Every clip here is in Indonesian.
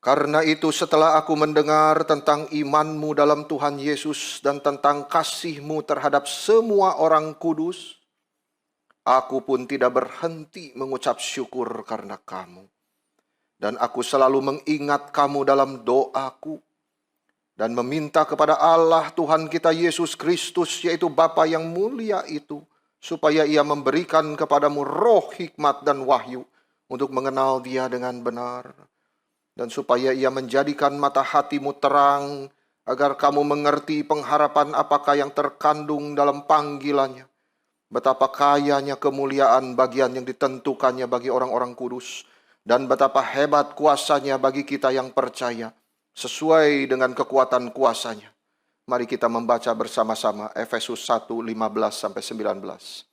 Karena itu setelah aku mendengar tentang imanmu dalam Tuhan Yesus dan tentang kasihmu terhadap semua orang kudus, aku pun tidak berhenti mengucap syukur karena kamu. Dan aku selalu mengingat kamu dalam doaku dan meminta kepada Allah Tuhan kita Yesus Kristus, yaitu Bapa yang mulia itu, supaya Ia memberikan kepadamu roh hikmat dan wahyu untuk mengenal Dia dengan benar. Dan supaya Ia menjadikan mata hatimu terang, agar kamu mengerti pengharapan apakah yang terkandung dalam panggilannya. Betapa kayanya kemuliaan bagian yang ditentukannya bagi orang-orang kudus, dan betapa hebat kuasanya bagi kita yang percaya, sesuai dengan kekuatan kuasanya. Mari kita membaca bersama-sama Efesus 1:15-19.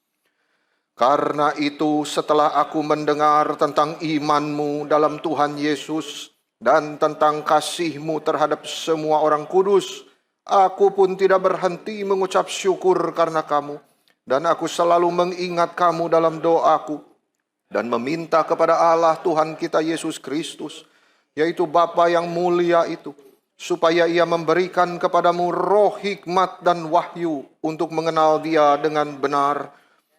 Karena itu setelah aku mendengar tentang imanmu dalam Tuhan Yesus dan tentang kasihmu terhadap semua orang kudus, aku pun tidak berhenti mengucap syukur karena kamu. Dan aku selalu mengingat kamu dalam doaku dan meminta kepada Allah Tuhan kita Yesus Kristus, yaitu Bapa yang mulia itu, supaya Ia memberikan kepadamu roh hikmat dan wahyu untuk mengenal Dia dengan benar,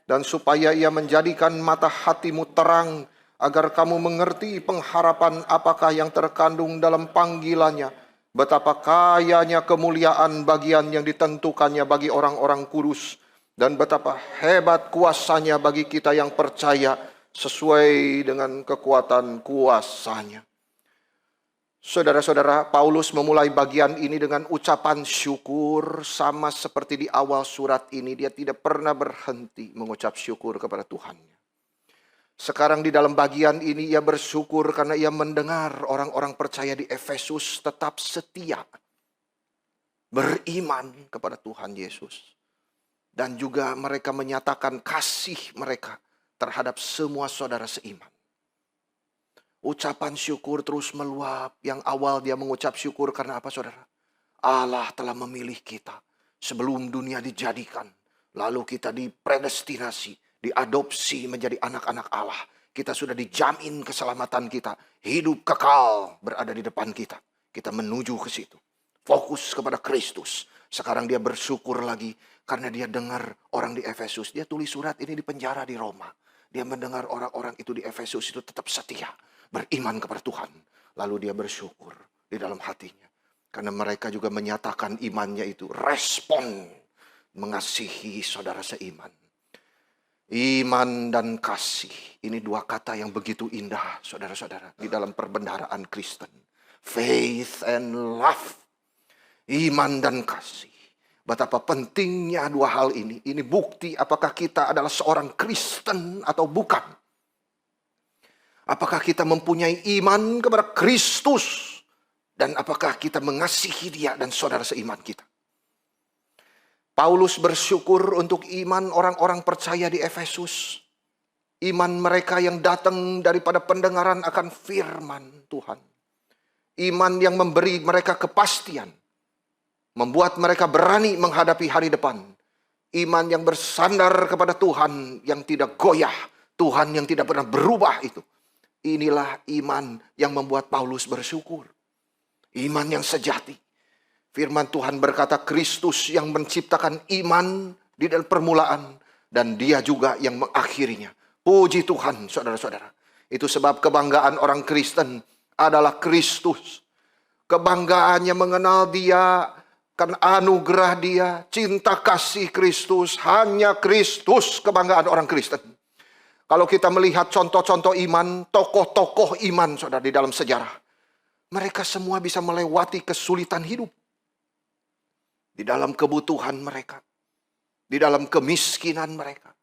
dan supaya Ia menjadikan mata hatimu terang, agar kamu mengerti pengharapan apakah yang terkandung dalam panggilannya, betapa kayanya kemuliaan bagian yang ditentukannya bagi orang-orang kudus, dan betapa hebat kuasanya bagi kita yang percaya, sesuai dengan kekuatan kuasanya. Saudara-saudara, Paulus memulai bagian ini dengan ucapan syukur. Sama seperti di awal surat ini, dia tidak pernah berhenti mengucap syukur kepada Tuhannya. Sekarang di dalam bagian ini ia bersyukur karena ia mendengar orang-orang percaya di Efesus tetap setia, beriman kepada Tuhan Yesus. Dan juga mereka menyatakan kasih mereka terhadap semua saudara seiman. Ucapan syukur terus meluap. Yang awal dia mengucap syukur karena apa, saudara? Allah telah memilih kita sebelum dunia dijadikan. Lalu kita dipredestinasi, diadopsi menjadi anak-anak Allah. Kita sudah dijamin keselamatan kita. Hidup kekal berada di depan kita. Kita menuju ke situ. Fokus kepada Kristus. Sekarang dia bersyukur lagi karena dia dengar orang di Efesus. Dia tulis surat ini di penjara di Roma. Dia mendengar orang-orang itu di Efesus itu tetap setia, beriman kepada Tuhan. Lalu dia bersyukur di dalam hatinya. Karena mereka juga menyatakan imannya itu. Respon mengasihi saudara seiman. Iman dan kasih. Ini dua kata yang begitu indah, saudara-saudara. Di dalam perbendaharaan Kristen. Faith and love. Iman dan kasih. Betapa pentingnya dua hal ini. Ini bukti apakah kita adalah seorang Kristen atau bukan. Apakah kita mempunyai iman kepada Kristus. Dan apakah kita mengasihi Dia dan saudara seiman kita. Paulus bersyukur untuk iman orang-orang percaya di Efesus. Iman mereka yang datang daripada pendengaran akan firman Tuhan. Iman yang memberi mereka kepastian. Membuat mereka berani menghadapi hari depan. Iman yang bersandar kepada Tuhan yang tidak goyah. Tuhan yang tidak pernah berubah itu. Inilah iman yang membuat Paulus bersyukur. Iman yang sejati. Firman Tuhan berkata Kristus yang menciptakan iman di dalam permulaan. Dan Dia juga yang mengakhirinya. Puji Tuhan, saudara-saudara. Itu sebab kebanggaan orang Kristen adalah Kristus. Kebanggaannya mengenal Dia. Karena anugerah Dia, cinta kasih Kristus, hanya Kristus kebanggaan orang Kristen. Kalau kita melihat contoh-contoh iman, tokoh-tokoh iman saudara di dalam sejarah. Mereka semua bisa melewati kesulitan hidup. Di dalam kebutuhan mereka. Di dalam kemiskinan mereka.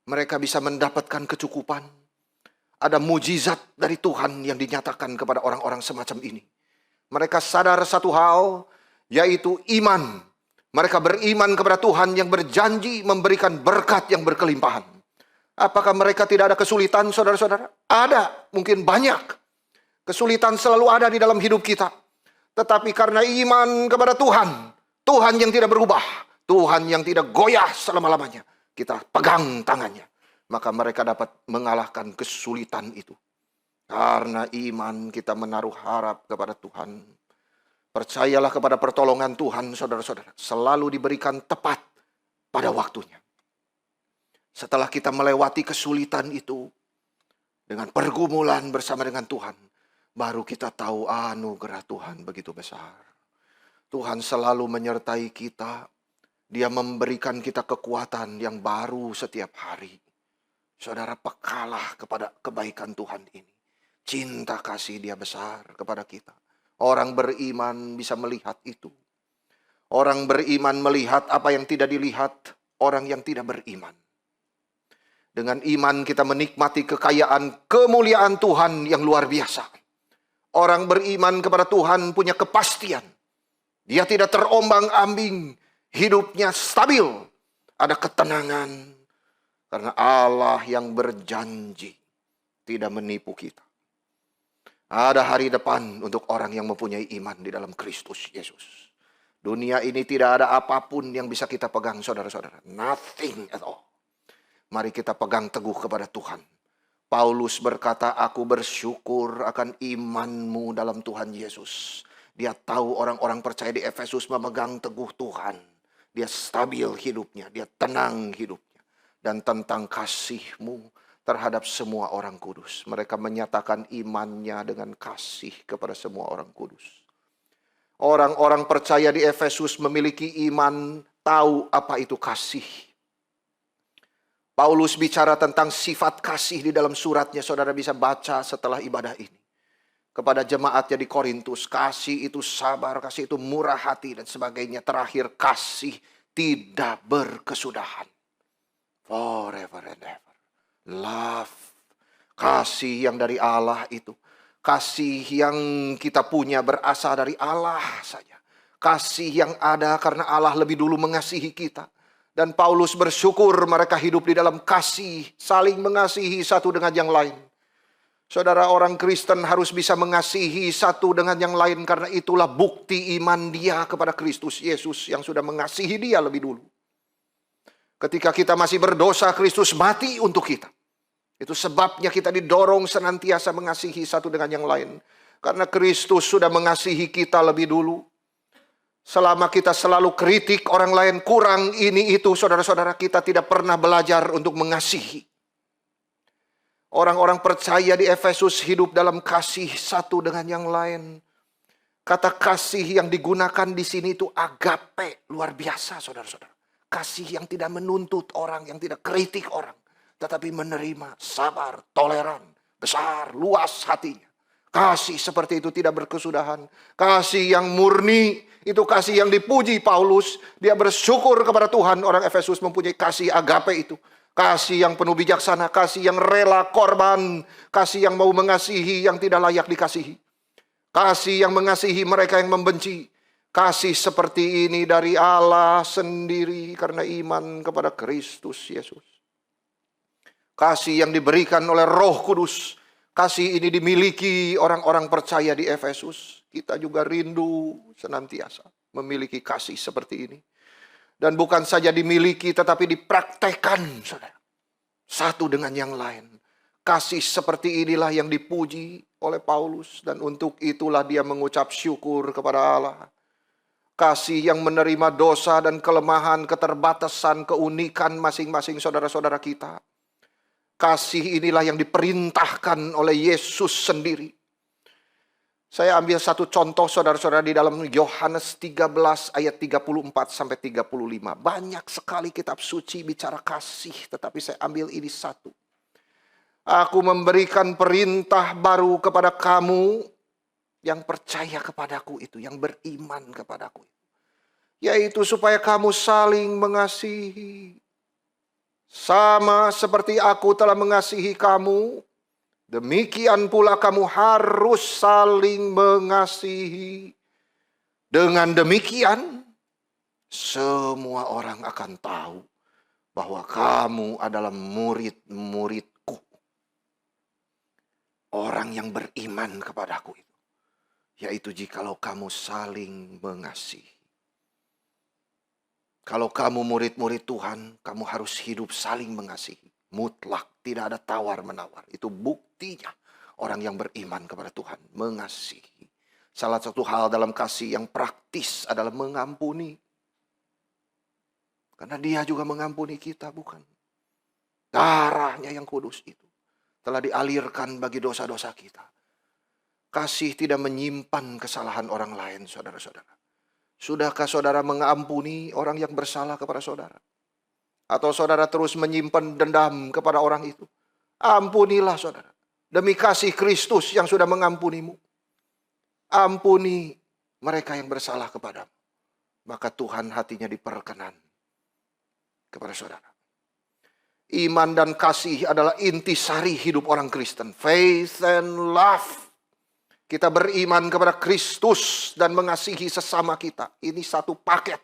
Mereka bisa mendapatkan kecukupan. Ada mujizat dari Tuhan yang dinyatakan kepada orang-orang semacam ini. Mereka sadar satu hal, yaitu iman. Mereka beriman kepada Tuhan yang berjanji memberikan berkat yang berkelimpahan. Apakah mereka tidak ada kesulitan, saudara-saudara? Ada, mungkin banyak. Kesulitan selalu ada di dalam hidup kita. Tetapi karena iman kepada Tuhan, Tuhan yang tidak berubah, Tuhan yang tidak goyah selama-lamanya, kita pegang tangannya. Maka mereka dapat mengalahkan kesulitan itu. Karena iman kita menaruh harap kepada Tuhan. Percayalah kepada pertolongan Tuhan, saudara-saudara. Selalu diberikan tepat pada waktunya. Setelah kita melewati kesulitan itu, dengan pergumulan bersama dengan Tuhan, baru kita tahu anugerah Tuhan begitu besar. Tuhan selalu menyertai kita. Dia memberikan kita kekuatan yang baru setiap hari. Saudara, pekalah kepada kebaikan Tuhan ini. Cinta kasih Dia besar kepada kita. Orang beriman bisa melihat itu. Orang beriman melihat apa yang tidak dilihat orang yang tidak beriman. Dengan iman kita menikmati kekayaan, kemuliaan Tuhan yang luar biasa. Orang beriman kepada Tuhan punya kepastian. Dia tidak terombang-ambing, hidupnya stabil. Ada ketenangan, karena Allah yang berjanji tidak menipu kita. Ada hari depan untuk orang yang mempunyai iman di dalam Kristus Yesus. Dunia ini tidak ada apapun yang bisa kita pegang, saudara-saudara. Nothing at all. Mari kita pegang teguh kepada Tuhan. Paulus berkata, aku bersyukur akan imanmu dalam Tuhan Yesus. Dia tahu orang-orang percaya di Efesus memegang teguh Tuhan. Dia stabil hidupnya, dia tenang hidupnya. Dan tentang kasih-Mu terhadap semua orang kudus. Mereka menyatakan imannya dengan kasih kepada semua orang kudus. Orang-orang percaya di Efesus memiliki iman, tahu apa itu kasih. Paulus bicara tentang sifat kasih di dalam suratnya. Saudara bisa baca setelah ibadah ini. Kepada jemaatnya di Korintus, kasih itu sabar, kasih itu murah hati dan sebagainya. Terakhir, kasih tidak berkesudahan. Forever and ever. Love, kasih yang dari Allah itu. Kasih yang kita punya berasal dari Allah saja. Kasih yang ada karena Allah lebih dulu mengasihi kita. Dan Paulus bersyukur mereka hidup di dalam kasih, saling mengasihi satu dengan yang lain. Saudara, orang Kristen harus bisa mengasihi satu dengan yang lain, karena itulah bukti iman dia kepada Kristus Yesus yang sudah mengasihi dia lebih dulu. Ketika kita masih berdosa, Kristus mati untuk kita. Itu sebabnya kita didorong senantiasa mengasihi satu dengan yang lain. Karena Kristus sudah mengasihi kita lebih dulu. Selama kita selalu kritik orang lain kurang ini itu, saudara-saudara, kita tidak pernah belajar untuk mengasihi. Orang-orang percaya di Efesus hidup dalam kasih satu dengan yang lain. Kata kasih yang digunakan di sini itu agape, luar biasa, saudara-saudara. Kasih yang tidak menuntut orang, yang tidak kritik orang, tetapi menerima, sabar, toleran, besar, luas hatinya. Kasih seperti itu tidak berkesudahan. Kasih yang murni, itu kasih yang dipuji Paulus. Dia bersyukur kepada Tuhan, orang Efesus mempunyai kasih agape itu. Kasih yang penuh bijaksana, kasih yang rela korban, kasih yang mau mengasihi yang tidak layak dikasihi. Kasih yang mengasihi mereka yang membenci. Kasih seperti ini dari Allah sendiri karena iman kepada Kristus Yesus. Kasih yang diberikan oleh Roh Kudus. Kasih ini dimiliki orang-orang percaya di Efesus. Kita juga rindu senantiasa memiliki kasih seperti ini. Dan bukan saja dimiliki tetapi dipraktekkan, saudara. Satu dengan yang lain. Kasih seperti inilah yang dipuji oleh Paulus. Dan untuk itulah dia mengucap syukur kepada Allah. Kasih yang menerima dosa dan kelemahan, keterbatasan, keunikan masing-masing saudara-saudara kita. Kasih inilah yang diperintahkan oleh Yesus sendiri. Saya ambil satu contoh saudara-saudara di dalam Yohanes 13 ayat 34 sampai 35. Banyak sekali kitab suci bicara kasih, tetapi saya ambil ini satu. Aku memberikan perintah baru kepada kamu yang percaya kepadaku itu, yang beriman kepadaku itu. Yaitu supaya kamu saling mengasihi. Sama seperti aku telah mengasihi kamu, demikian pula kamu harus saling mengasihi. Dengan demikian, semua orang akan tahu bahwa kamu adalah murid-muridku. Orang yang beriman kepadaku itu. Yaitu jikalau kamu saling mengasihi. Kalau kamu murid-murid Tuhan, kamu harus hidup saling mengasihi. Mutlak, tidak ada tawar-menawar. Itu buktinya orang yang beriman kepada Tuhan. Mengasihi. Salah satu hal dalam kasih yang praktis adalah mengampuni. Karena Dia juga mengampuni kita, bukan? Darahnya yang kudus itu telah dialirkan bagi dosa-dosa kita. Kasih tidak menyimpan kesalahan orang lain, saudara-saudara. Sudahkah saudara mengampuni orang yang bersalah kepada saudara? Atau saudara terus menyimpan dendam kepada orang itu? Ampunilah saudara. Demi kasih Kristus yang sudah mengampunimu. Ampuni mereka yang bersalah kepadamu. Maka Tuhan hatinya diperkenan kepada saudara. Iman dan kasih adalah intisari hidup orang Kristen. Faith and love. Kita beriman kepada Kristus dan mengasihi sesama kita. Ini satu paket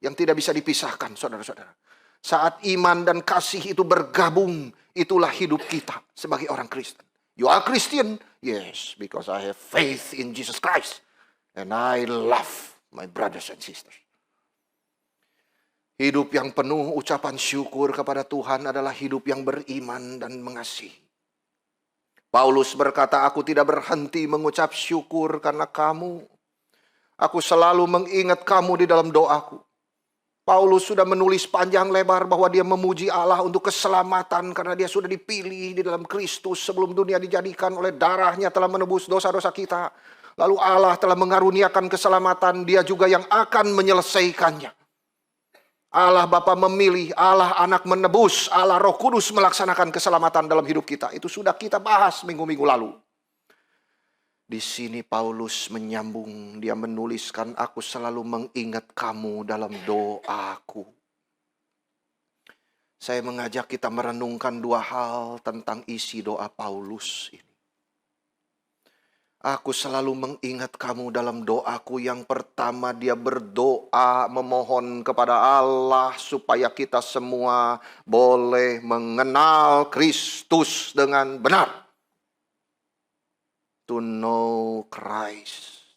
yang tidak bisa dipisahkan, saudara-saudara. Saat iman dan kasih itu bergabung, itulah hidup kita sebagai orang Kristen. You are Christian? Yes, because I have faith in Jesus Christ. And I love my brothers and sisters. Hidup yang penuh ucapan syukur kepada Tuhan adalah hidup yang beriman dan mengasihi. Paulus berkata, aku tidak berhenti mengucap syukur karena kamu. Aku selalu mengingat kamu di dalam doaku. Paulus sudah menulis panjang lebar bahwa dia memuji Allah untuk keselamatan karena dia sudah dipilih di dalam Kristus sebelum dunia dijadikan, oleh darahnya telah menebus dosa-dosa kita. Lalu Allah telah mengaruniakan keselamatan, Dia juga yang akan menyelesaikannya. Allah Bapa memilih, Allah Anak menebus, Allah Roh Kudus melaksanakan keselamatan dalam hidup kita. Itu sudah kita bahas minggu-minggu lalu. Di sini Paulus menyambung, dia menuliskan, aku selalu mengingat kamu dalam doaku. Saya mengajak kita merenungkan dua hal tentang isi doa Paulus ini. Aku selalu mengingat kamu dalam doaku. Yang pertama, dia berdoa memohon kepada Allah supaya kita semua boleh mengenal Kristus dengan benar. To know Christ.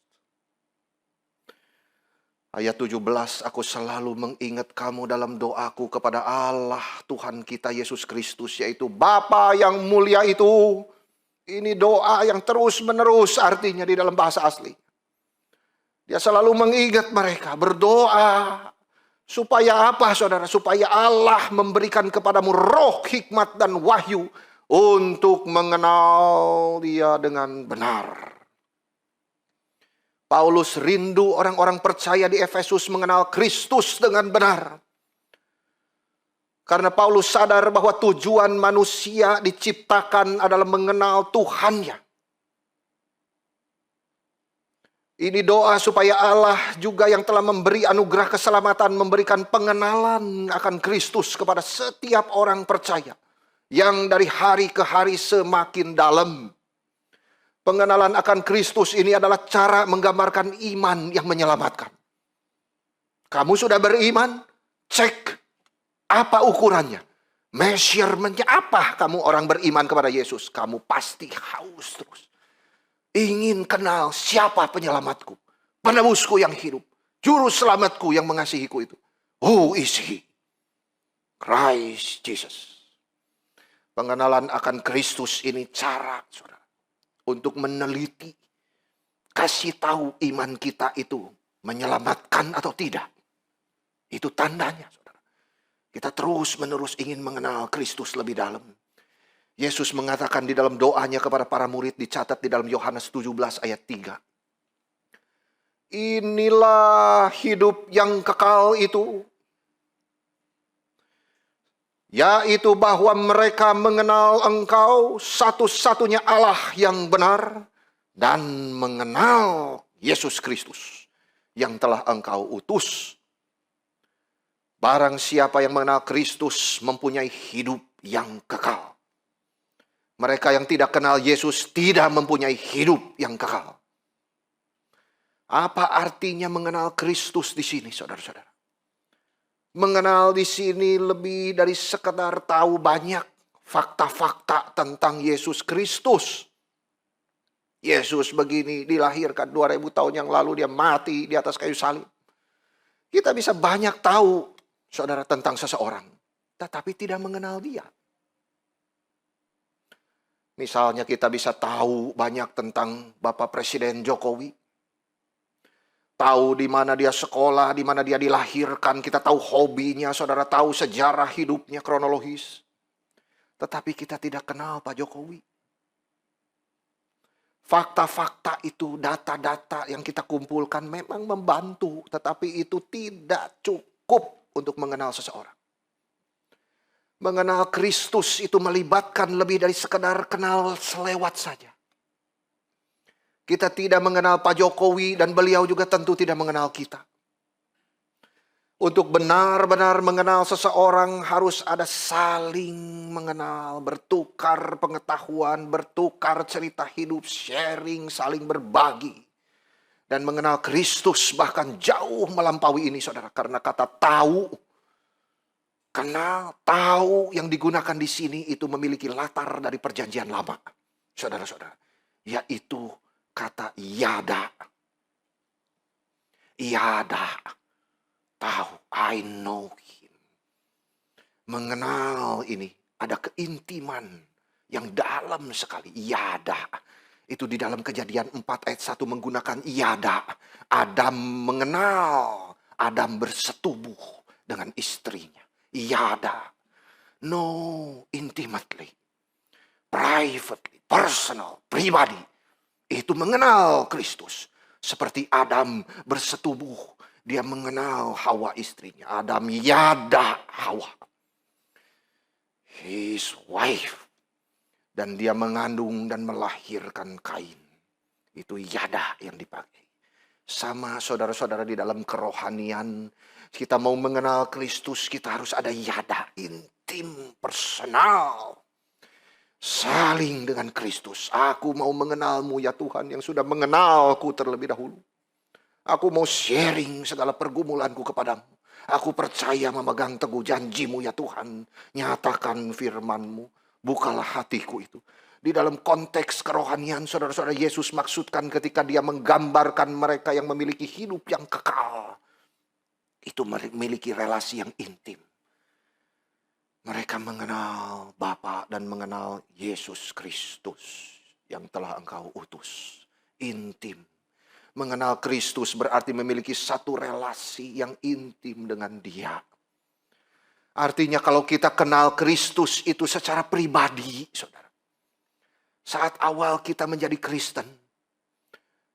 Ayat 17, aku selalu mengingat kamu dalam doaku kepada Allah Tuhan kita Yesus Kristus, yaitu Bapa yang mulia itu. Ini doa yang terus menerus artinya di dalam bahasa asli. Dia selalu mengingat mereka, berdoa. Supaya apa saudara? Supaya Allah memberikan kepadamu roh, hikmat dan wahyu untuk mengenal Dia dengan benar. Paulus rindu orang-orang percaya di Efesus mengenal Kristus dengan benar. Karena Paulus sadar bahwa tujuan manusia diciptakan adalah mengenal Tuhannya. Ini doa supaya Allah juga yang telah memberi anugerah keselamatan memberikan pengenalan akan Kristus kepada setiap orang percaya. Yang dari hari ke hari semakin dalam. Pengenalan akan Kristus ini adalah cara menggambarkan iman yang menyelamatkan. Kamu sudah beriman? Cek. Apa ukurannya? Measurementnya apa kamu orang beriman kepada Yesus? Kamu pasti haus terus. Ingin kenal siapa penyelamatku. Penebusku yang hidup. Juru selamatku yang mengasihiku itu. Who is He? Christ Jesus. Pengenalan akan Kristus ini cara, saudara, untuk meneliti, kasih tahu iman kita itu menyelamatkan atau tidak. Itu tandanya, saudara. Kita terus-menerus ingin mengenal Kristus lebih dalam. Yesus mengatakan di dalam doanya kepada para murid, dicatat di dalam Yohanes 17 ayat 3. Inilah hidup yang kekal itu, yaitu bahwa mereka mengenal Engkau satu-satunya Allah yang benar, dan mengenal Yesus Kristus yang telah Engkau utus. Barang siapa yang mengenal Kristus mempunyai hidup yang kekal. Mereka yang tidak kenal Yesus tidak mempunyai hidup yang kekal. Apa artinya mengenal Kristus di sini, saudara-saudara? Mengenal di sini lebih dari sekedar tahu banyak fakta-fakta tentang Yesus Kristus. Yesus begini, dilahirkan 2000 tahun yang lalu, dia mati di atas kayu salib. Kita bisa banyak tahu, saudara, tentang seseorang, tetapi tidak mengenal dia. Misalnya kita bisa tahu banyak tentang Bapak Presiden Jokowi. Tahu di mana dia sekolah, di mana dia dilahirkan. Kita tahu hobinya, saudara tahu sejarah hidupnya kronologis. Tetapi kita tidak kenal Pak Jokowi. Fakta-fakta itu, data-data yang kita kumpulkan memang membantu. Tetapi itu tidak cukup untuk mengenal seseorang. Mengenal Kristus itu melibatkan lebih dari sekedar kenal selewat saja. Kita tidak mengenal Pak Jokowi dan beliau juga tentu tidak mengenal kita. Untuk benar-benar mengenal seseorang harus ada saling mengenal, bertukar pengetahuan, bertukar cerita hidup, sharing, saling berbagi. Dan mengenal Kristus bahkan jauh melampaui ini saudara. Karena kata tahu, kenal, tahu yang digunakan di sini itu memiliki latar dari perjanjian lama. Saudara-saudara, yaitu kata yada. Yada. Tahu, I know him. Mengenal ini, ada keintiman yang dalam sekali. Yada. Itu di dalam Kejadian 4 ayat 1 menggunakan yada. Adam mengenal, Adam bersetubuh dengan istrinya. Yada. No, intimately. Privately, personal, pribadi. Itu mengenal Kristus. Seperti Adam bersetubuh. Dia mengenal Hawa istrinya. Adam yada Hawa. His wife. Dan dia mengandung dan melahirkan Kain. Itu yada yang dipakai. Sama saudara-saudara di dalam kerohanian. Kita mau mengenal Kristus, kita harus ada yada. Intim, personal. Saling dengan Kristus. Aku mau mengenalmu ya Tuhan yang sudah mengenalku terlebih dahulu. Aku mau sharing segala pergumulanku kepadamu. Aku percaya memegang teguh janjimu ya Tuhan. Nyatakan firmanmu. Bukalah hatiku itu. Di dalam konteks kerohanian saudara-saudara Yesus maksudkan ketika dia menggambarkan mereka yang memiliki hidup yang kekal. Itu memiliki relasi yang intim. Mereka mengenal Bapa dan mengenal Yesus Kristus yang telah engkau utus. Intim. Mengenal Kristus berarti memiliki satu relasi yang intim dengan Dia. Artinya kalau kita kenal Kristus itu secara pribadi, saudara. Saat awal kita menjadi Kristen,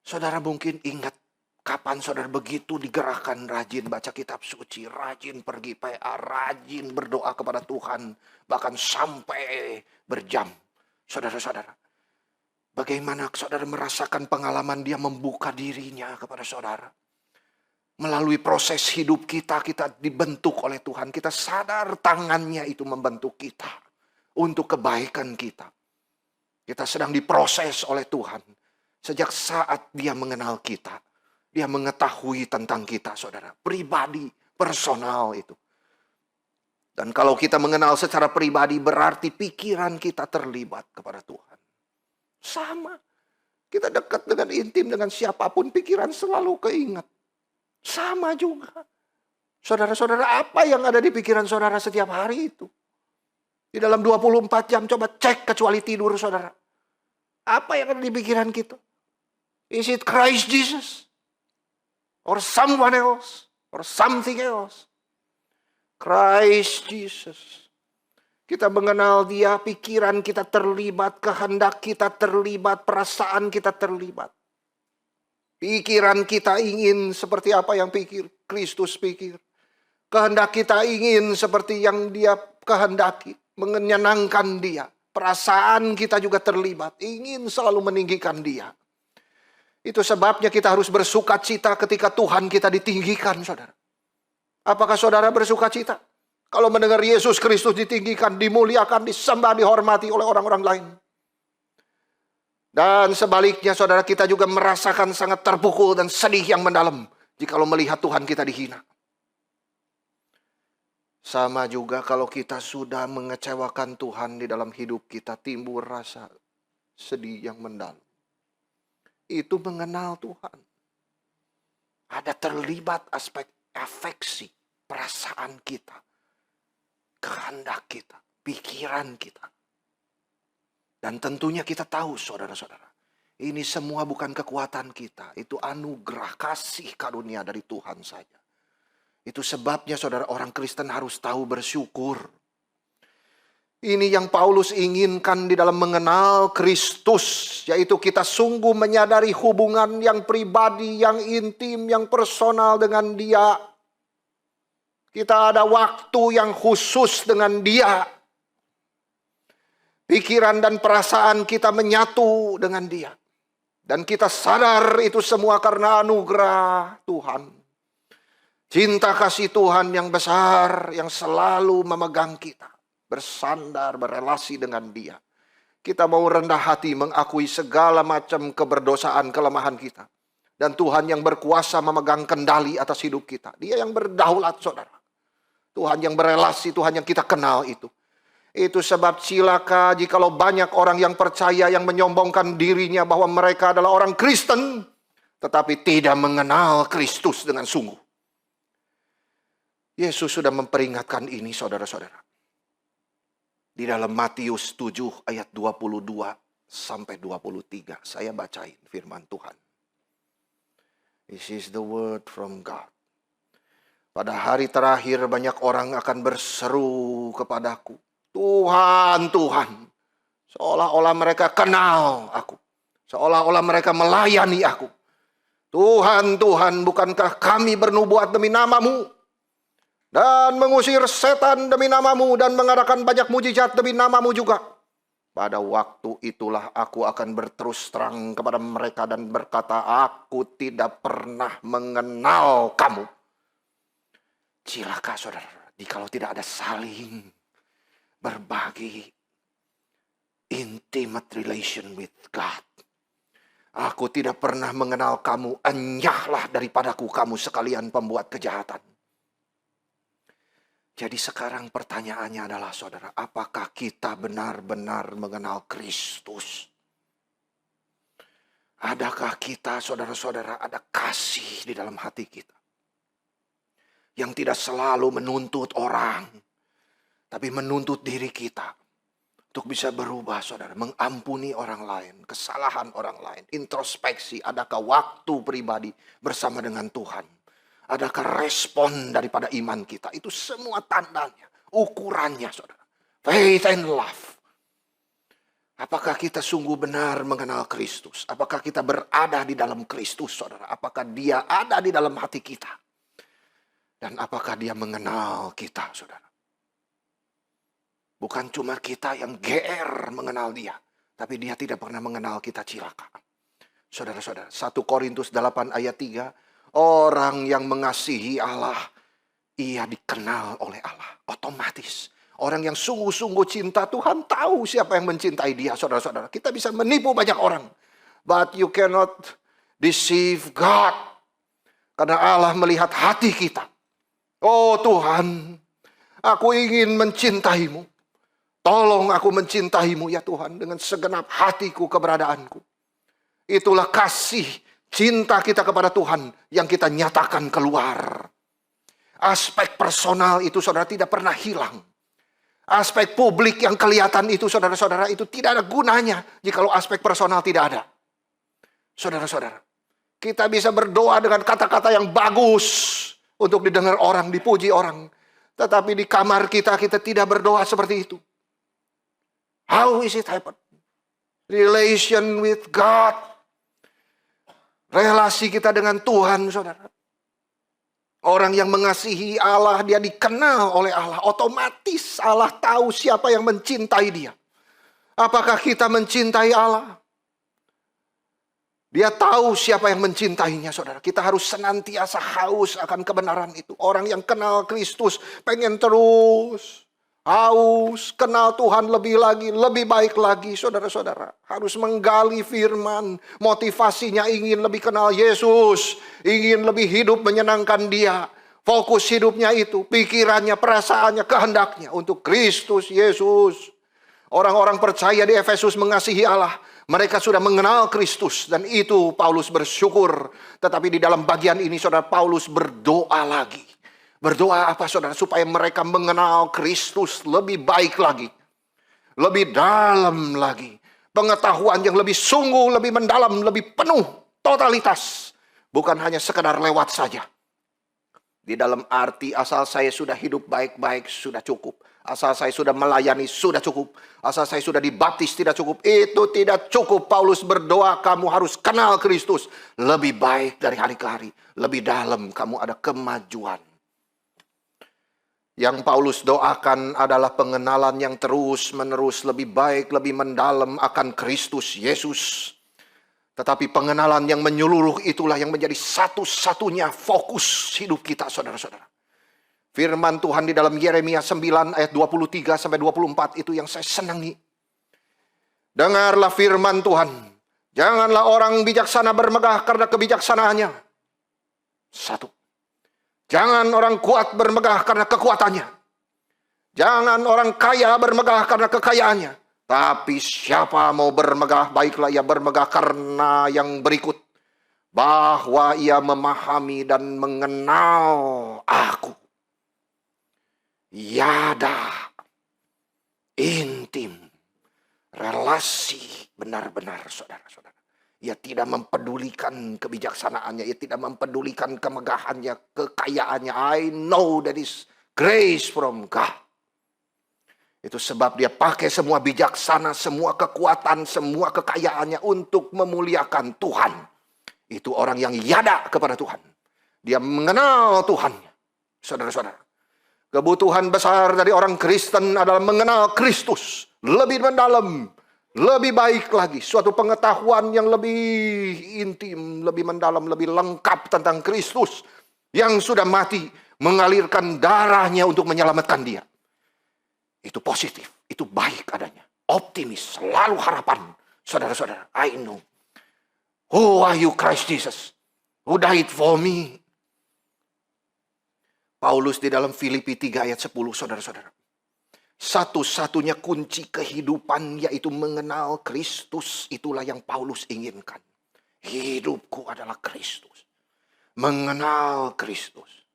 saudara mungkin ingat kapan saudara begitu digerakkan rajin baca kitab suci, rajin pergi PA, rajin berdoa kepada Tuhan, bahkan sampai berjam. Saudara-saudara, bagaimana saudara merasakan pengalaman dia membuka dirinya kepada saudara. Melalui proses hidup kita dibentuk oleh Tuhan. Kita sadar tangannya itu membentuk kita. Untuk kebaikan kita. Kita sedang diproses oleh Tuhan. Sejak saat dia mengenal kita. Dia mengetahui tentang kita saudara. Pribadi, personal itu. Dan kalau kita mengenal secara pribadi berarti pikiran kita terlibat kepada Tuhan. Sama. Kita dekat dengan intim dengan siapapun, pikiran selalu keingat. Sama juga. Saudara-saudara, apa yang ada di pikiran saudara setiap hari itu? Di dalam 24 jam, coba cek kecuali tidur saudara. Apa yang ada di pikiran kita? Is it Christ Jesus? Or someone else? Or something else? Christ Jesus. Kita mengenal dia, pikiran kita terlibat, kehendak kita terlibat, perasaan kita terlibat. Pikiran kita ingin seperti apa yang Kristus pikir. Kehendak kita ingin seperti yang dia kehendaki, menyenangkan dia. Perasaan kita juga terlibat, ingin selalu meninggikan dia. Itu sebabnya kita harus bersuka cita ketika Tuhan kita ditinggikan, saudara. Apakah saudara bersuka cita? Kalau mendengar Yesus Kristus ditinggikan, dimuliakan, disembah, dihormati oleh orang-orang lain. Dan sebaliknya saudara kita juga merasakan sangat terpukul dan sedih yang mendalam. Jikalau melihat Tuhan kita dihina. Sama juga kalau kita sudah mengecewakan Tuhan di dalam hidup kita, timbul rasa sedih yang mendalam. Itu mengenal Tuhan. Ada terlibat aspek afeksi, perasaan kita. Kehendak kita, pikiran kita. Dan tentunya kita tahu saudara-saudara, ini semua bukan kekuatan kita. Itu anugerah kasih karunia dari Tuhan saja. Itu sebabnya saudara, orang Kristen harus tahu bersyukur. Ini yang Paulus inginkan di dalam mengenal Kristus. Yaitu kita sungguh menyadari hubungan yang pribadi, yang intim, yang personal dengan Dia. Kita ada waktu yang khusus dengan Dia. Pikiran dan perasaan kita menyatu dengan Dia. Dan kita sadar itu semua karena anugerah Tuhan. Cinta kasih Tuhan yang besar, yang selalu memegang kita. Bersandar, berelasi dengan Dia. Kita mau rendah hati mengakui segala macam keberdosaan, kelemahan kita. Dan Tuhan yang berkuasa memegang kendali atas hidup kita. Dia yang berdaulat, saudara. Tuhan yang berelasi, Tuhan yang kita kenal itu. Itu sebab cilaka jikalau banyak orang yang percaya, yang menyombongkan dirinya bahwa mereka adalah orang Kristen, tetapi tidak mengenal Kristus dengan sungguh. Yesus sudah memperingatkan ini saudara-saudara. Di dalam Matius 7 ayat 22 sampai 23. Saya bacain firman Tuhan. This is the word from God. Pada hari terakhir banyak orang akan berseru kepadaku, Tuhan, Tuhan. Seolah-olah mereka kenal aku. Seolah-olah mereka melayani aku. Tuhan, Tuhan, bukankah kami bernubuat demi nama-Mu? Dan mengusir setan demi nama-Mu. Dan mengadakan banyak mujizat demi nama-Mu juga. Pada waktu itulah aku akan berterus terang kepada mereka dan berkata, aku tidak pernah mengenal kamu. Cilaka saudara, jikalau tidak ada saling berbagi intimate relation with God. Aku tidak pernah mengenal kamu, enyahlah daripadaku kamu sekalian pembuat kejahatan. Jadi sekarang pertanyaannya adalah saudara, apakah kita benar-benar mengenal Kristus? Adakah kita saudara-saudara ada kasih di dalam hati kita? Yang tidak selalu menuntut orang, tapi menuntut diri kita untuk bisa berubah saudara. Mengampuni orang lain, kesalahan orang lain, introspeksi. Adakah waktu pribadi bersama dengan Tuhan? Adakah respon daripada iman kita? Itu semua tandanya, ukurannya saudara. Faith and love. Apakah kita sungguh benar mengenal Kristus? Apakah kita berada di dalam Kristus saudara? Apakah Dia ada di dalam hati kita? Dan apakah Dia mengenal kita saudara? Bukan cuma kita yang GR mengenal Dia, tapi Dia tidak pernah mengenal kita cilaka. Saudara-saudara, 1 Korintus 8 ayat 3, orang yang mengasihi Allah, ia dikenal oleh Allah. Otomatis. Orang yang sungguh-sungguh cinta Tuhan tahu siapa yang mencintai dia, saudara-saudara. Kita bisa menipu banyak orang. But you cannot deceive God. Karena Allah melihat hati kita. Oh Tuhan, aku ingin mencintaimu. Tolong aku mencintaimu ya Tuhan dengan segenap hatiku, keberadaanku. Itulah kasih cinta kita kepada Tuhan yang kita nyatakan keluar. Aspek personal itu saudara tidak pernah hilang. Aspek publik yang kelihatan itu saudara-saudara itu tidak ada gunanya jikalau aspek personal tidak ada. Saudara-saudara, kita bisa berdoa dengan kata-kata yang bagus untuk didengar orang, dipuji orang. Tetapi di kamar kita tidak berdoa seperti itu. How is it happen? Relation with God. Relasi kita dengan Tuhan, saudara. Orang yang mengasihi Allah, dia dikenal oleh Allah. Otomatis Allah tahu siapa yang mencintai dia. Apakah kita mencintai Allah? Dia tahu siapa yang mencintainya, saudara. Kita harus senantiasa haus akan kebenaran itu. Orang yang kenal Kristus pengen terus haus, kenal Tuhan lebih lagi, lebih baik lagi, saudara-saudara. Harus menggali firman, motivasinya ingin lebih kenal Yesus, ingin lebih hidup menyenangkan Dia. Fokus hidupnya itu, pikirannya, perasaannya, kehendaknya untuk Kristus Yesus. Orang-orang percaya di Efesus mengasihi Allah. Mereka sudah mengenal Kristus dan itu Paulus bersyukur. Tetapi di dalam bagian ini saudara Paulus berdoa lagi. Berdoa apa saudara? Supaya mereka mengenal Kristus lebih baik lagi. Lebih dalam lagi. Pengetahuan yang lebih sungguh, lebih mendalam, lebih penuh, totalitas. Bukan hanya sekedar lewat saja. Di dalam arti asal saya sudah hidup baik-baik sudah cukup. Asal saya sudah melayani sudah cukup. Asal saya sudah dibaptis tidak cukup. Itu tidak cukup. Paulus berdoa kamu harus kenal Kristus. Lebih baik dari hari ke hari. Lebih dalam kamu ada kemajuan. Yang Paulus doakan adalah pengenalan yang terus menerus lebih baik, lebih mendalam akan Kristus Yesus. Tetapi pengenalan yang menyeluruh itulah yang menjadi satu-satunya fokus hidup kita, saudara-saudara. Firman Tuhan di dalam Yeremia 9 ayat 23 sampai 24 itu yang saya senangi. Dengarlah firman Tuhan. Janganlah orang bijaksana bermegah karena kebijaksanaannya. Satu. Jangan orang kuat bermegah karena kekuatannya. Jangan orang kaya bermegah karena kekayaannya. Tapi siapa mau bermegah, baiklah ia bermegah karena yang berikut. Bahwa ia memahami dan mengenal aku. Yada, intim, relasi benar-benar saudara-saudara. Ia tidak mempedulikan kebijaksanaannya. Ia tidak mempedulikan kemegahannya, kekayaannya. I know that is grace from God. Itu sebab dia pakai semua bijaksana, semua kekuatan, semua kekayaannya untuk memuliakan Tuhan. Itu orang yang yada kepada Tuhan. Dia mengenal Tuhan. Saudara-saudara. Kebutuhan besar dari orang Kristen adalah mengenal Kristus. Lebih mendalam. Lebih baik lagi, suatu pengetahuan yang lebih intim, lebih mendalam, lebih lengkap tentang Kristus yang sudah mati, mengalirkan darahnya untuk menyelamatkan dia. Itu positif, itu baik adanya. Optimis, selalu harapan. Saudara-saudara, I know. Who are you, Christ Jesus? Who died for me? Paulus di dalam Filipi 3 ayat 10, saudara-saudara. Satu-satunya kunci kehidupan yaitu mengenal Kristus. Itulah yang Paulus inginkan. Hidupku adalah Kristus. Mengenal Kristus.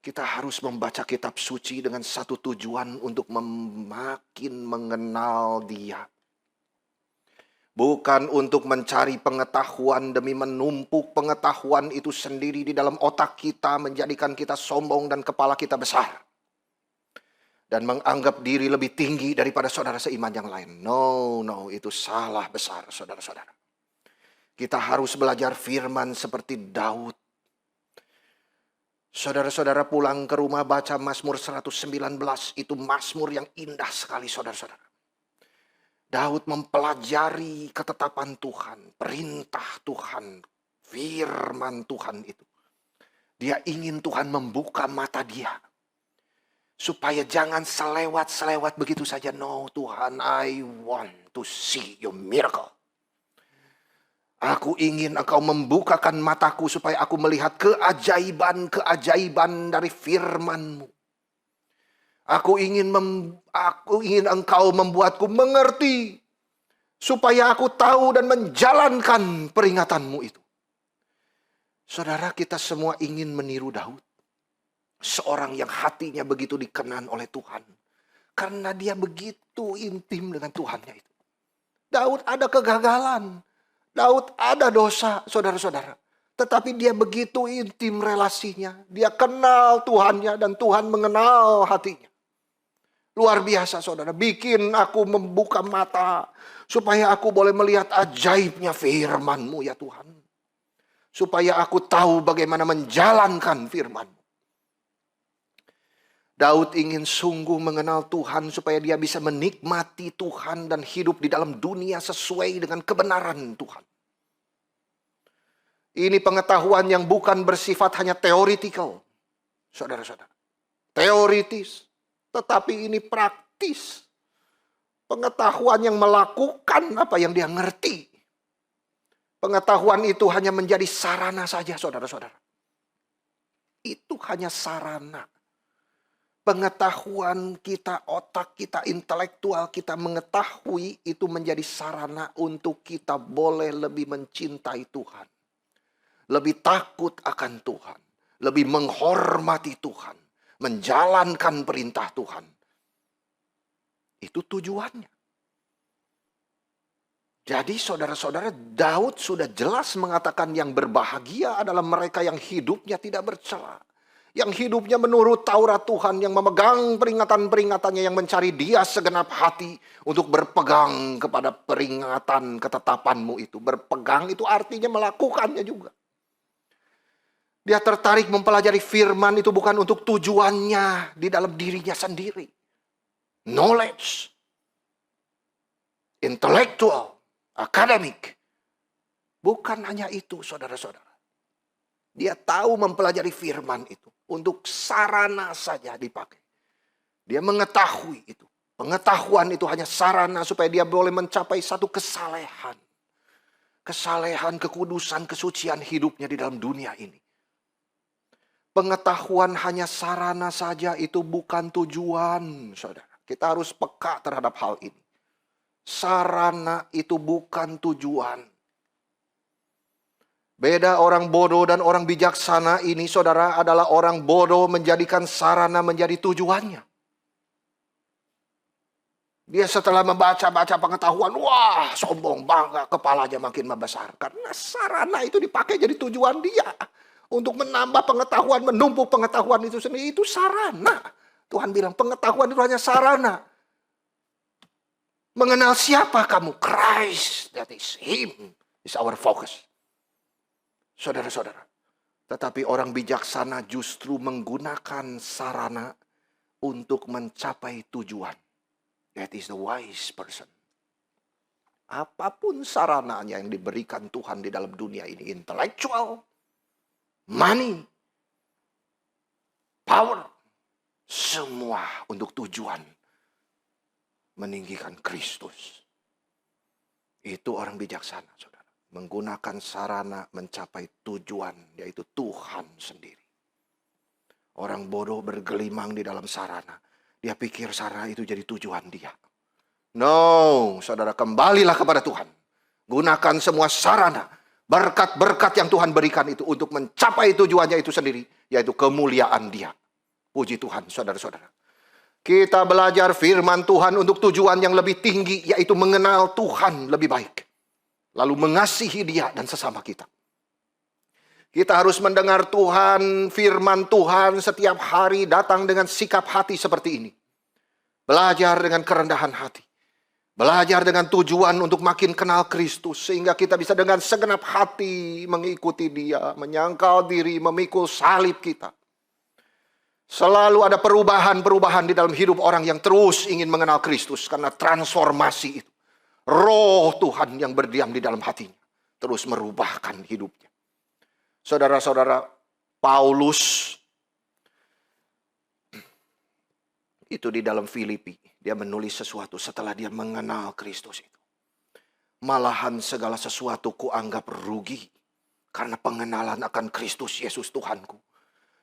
Kita harus membaca kitab suci dengan satu tujuan untuk makin mengenal Dia. Bukan untuk mencari pengetahuan demi menumpuk pengetahuan itu sendiri di dalam otak kita, menjadikan kita sombong dan kepala kita besar. Dan menganggap diri lebih tinggi daripada saudara seiman yang lain. No, itu salah besar saudara-saudara. Kita harus belajar firman seperti Daud. Saudara-saudara pulang ke rumah baca Mazmur 119. Itu Mazmur yang indah sekali saudara-saudara. Daud mempelajari ketetapan Tuhan, perintah Tuhan, firman Tuhan itu. Dia ingin Tuhan membuka mata dia. Supaya jangan selewat-selewat begitu saja. No Tuhan, I want to see your miracle. Aku ingin Engkau membukakan mataku supaya aku melihat keajaiban-keajaiban dari firman-Mu. Aku ingin Engkau membuatku mengerti. Supaya aku tahu dan menjalankan peringatan-Mu itu. Saudara, kita semua ingin meniru Daud. Seorang yang hatinya begitu dikenan oleh Tuhan. Karena dia begitu intim dengan Tuhannya itu. Daud ada kegagalan. Daud ada dosa, saudara-saudara. Tetapi dia begitu intim relasinya. Dia kenal Tuhannya dan Tuhan mengenal hatinya. Luar biasa saudara. Bikin aku membuka mata. Supaya aku boleh melihat ajaibnya firman-Mu ya Tuhan. Supaya aku tahu bagaimana menjalankan firman-Mu. Daud ingin sungguh mengenal Tuhan supaya dia bisa menikmati Tuhan dan hidup di dalam dunia sesuai dengan kebenaran Tuhan. Ini pengetahuan yang bukan bersifat hanya teoritikal, saudara-saudara. Teoritis, tetapi ini praktis. Pengetahuan yang melakukan apa yang dia ngerti. Pengetahuan itu hanya menjadi sarana saja, saudara-saudara. Itu hanya sarana. Pengetahuan kita, otak kita, intelektual kita mengetahui itu menjadi sarana untuk kita boleh lebih mencintai Tuhan. Lebih takut akan Tuhan. Lebih menghormati Tuhan. Menjalankan perintah Tuhan. Itu tujuannya. Jadi saudara-saudara, Daud sudah jelas mengatakan yang berbahagia adalah mereka yang hidupnya tidak bercela. Yang hidupnya menurut Taurat Tuhan, yang memegang peringatan-peringatannya, yang mencari Dia segenap hati untuk berpegang kepada peringatan ketetapanmu itu. Berpegang itu artinya melakukannya juga. Dia tertarik mempelajari firman itu bukan untuk tujuannya di dalam dirinya sendiri. Knowledge, intellectual, akademik. Bukan hanya itu, saudara-saudara. Dia tahu mempelajari firman itu untuk sarana saja dipakai. Dia mengetahui itu. Pengetahuan itu hanya sarana supaya dia boleh mencapai satu kesalehan. Kesalehan, kekudusan, kesucian hidupnya di dalam dunia ini. Pengetahuan hanya sarana saja, itu bukan tujuan, saudara. Kita harus peka terhadap hal ini. Sarana itu bukan tujuan. Beda orang bodoh dan orang bijaksana ini, saudara, adalah orang bodoh menjadikan sarana menjadi tujuannya. Dia setelah membaca-baca pengetahuan, wah sombong, bangga, kepalanya makin membesar. Karena sarana itu dipakai jadi tujuan dia. Untuk menambah pengetahuan, menumpuk pengetahuan itu sendiri, itu sarana. Tuhan bilang pengetahuan itu hanya sarana. Mengenal siapa kamu? Christ, that is Him, is our focus. Saudara-saudara, tetapi orang bijaksana justru menggunakan sarana untuk mencapai tujuan. That is the wise person. Apapun sarananya yang diberikan Tuhan di dalam dunia ini, intellectual, money, power, semua untuk tujuan meninggikan Kristus. Itu orang bijaksana, saudara. Menggunakan sarana mencapai tujuan, yaitu Tuhan sendiri. Orang bodoh bergelimang di dalam sarana. Dia pikir sarana itu jadi tujuan dia. No, saudara, kembalilah kepada Tuhan. Gunakan semua sarana, berkat-berkat yang Tuhan berikan itu untuk mencapai tujuannya itu sendiri, yaitu kemuliaan Dia. Puji Tuhan, saudara-saudara. Kita belajar firman Tuhan untuk tujuan yang lebih tinggi, yaitu mengenal Tuhan lebih baik. Lalu mengasihi Dia dan sesama kita. Kita harus mendengar Tuhan, firman Tuhan setiap hari, datang dengan sikap hati seperti ini. Belajar dengan kerendahan hati. Belajar dengan tujuan untuk makin kenal Kristus. Sehingga kita bisa dengan segenap hati mengikuti Dia, menyangkal diri, memikul salib kita. Selalu ada perubahan-perubahan di dalam hidup orang yang terus ingin mengenal Kristus. Karena transformasi itu. Roh Tuhan yang berdiam di dalam hatinya terus merubahkan hidupnya. Saudara-saudara, Paulus itu di dalam Filipi, dia menulis sesuatu setelah dia mengenal Kristus itu. Malahan segala sesuatu kuanggap rugi karena pengenalan akan Kristus Yesus Tuhanku.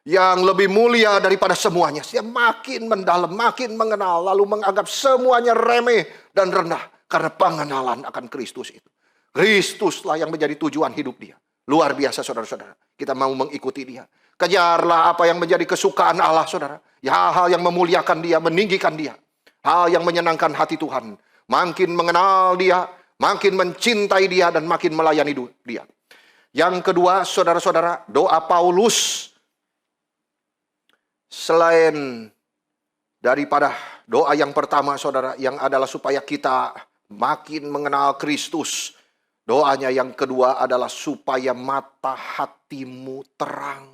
Yang lebih mulia daripada semuanya. Dia makin mendalam, makin mengenal, lalu menganggap semuanya remeh dan rendah. Karena pengenalan akan Kristus itu. Kristuslah yang menjadi tujuan hidup dia. Luar biasa, saudara-saudara. Kita mau mengikuti Dia. Kejarlah apa yang menjadi kesukaan Allah, saudara. Ya, hal-hal yang memuliakan Dia, meninggikan Dia. Hal yang menyenangkan hati Tuhan. Makin mengenal Dia, makin mencintai Dia, dan makin melayani Dia. Yang kedua, saudara-saudara, doa Paulus. Selain daripada doa yang pertama, saudara, yang adalah supaya kita makin mengenal Kristus. Doanya yang kedua adalah supaya mata hatimu terang.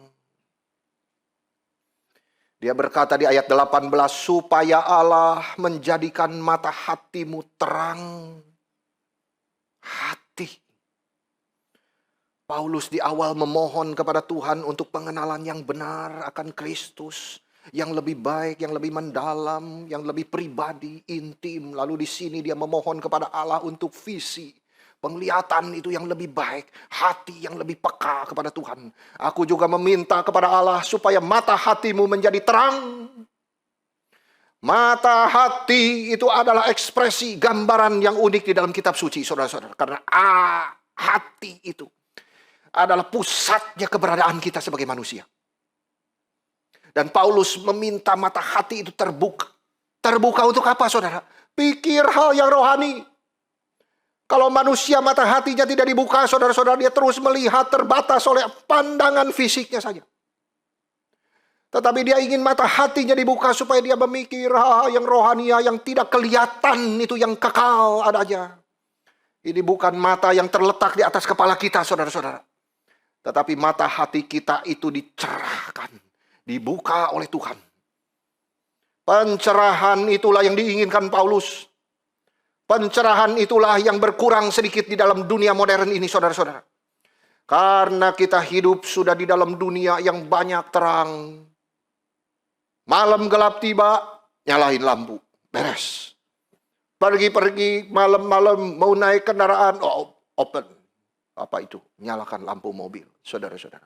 Dia berkata di ayat 18, supaya Allah menjadikan mata hatimu terang. Hati. Paulus di awal memohon kepada Tuhan untuk pengenalan yang benar akan Kristus. Yang lebih baik, yang lebih mendalam, yang lebih pribadi, intim. Lalu di sini dia memohon kepada Allah untuk visi, penglihatan itu yang lebih baik, hati yang lebih peka kepada Tuhan. Aku juga meminta kepada Allah supaya mata hatimu menjadi terang. Mata hati itu adalah ekspresi gambaran yang unik di dalam kitab suci, saudara-saudara. Karena hati itu adalah pusatnya keberadaan kita sebagai manusia. Dan Paulus meminta mata hati itu terbuka. Terbuka untuk apa, saudara? Pikir hal yang rohani. Kalau manusia mata hatinya tidak dibuka, saudara-saudara, dia terus melihat terbatas oleh pandangan fisiknya saja. Tetapi dia ingin mata hatinya dibuka supaya dia memikir yang rohania, yang tidak kelihatan, itu yang kekal adanya. Ini bukan mata yang terletak di atas kepala kita, saudara-saudara. Tetapi mata hati kita itu dicerahkan, dibuka oleh Tuhan. Pencerahan itulah yang diinginkan Paulus. Pencerahan itulah yang berkurang sedikit di dalam dunia modern ini, saudara-saudara. Karena kita hidup sudah di dalam dunia yang banyak terang. Malam gelap tiba, nyalain lampu. Beres. Pergi-pergi malam-malam mau naik kendaraan, open. Apa itu? Nyalakan lampu mobil, saudara-saudara.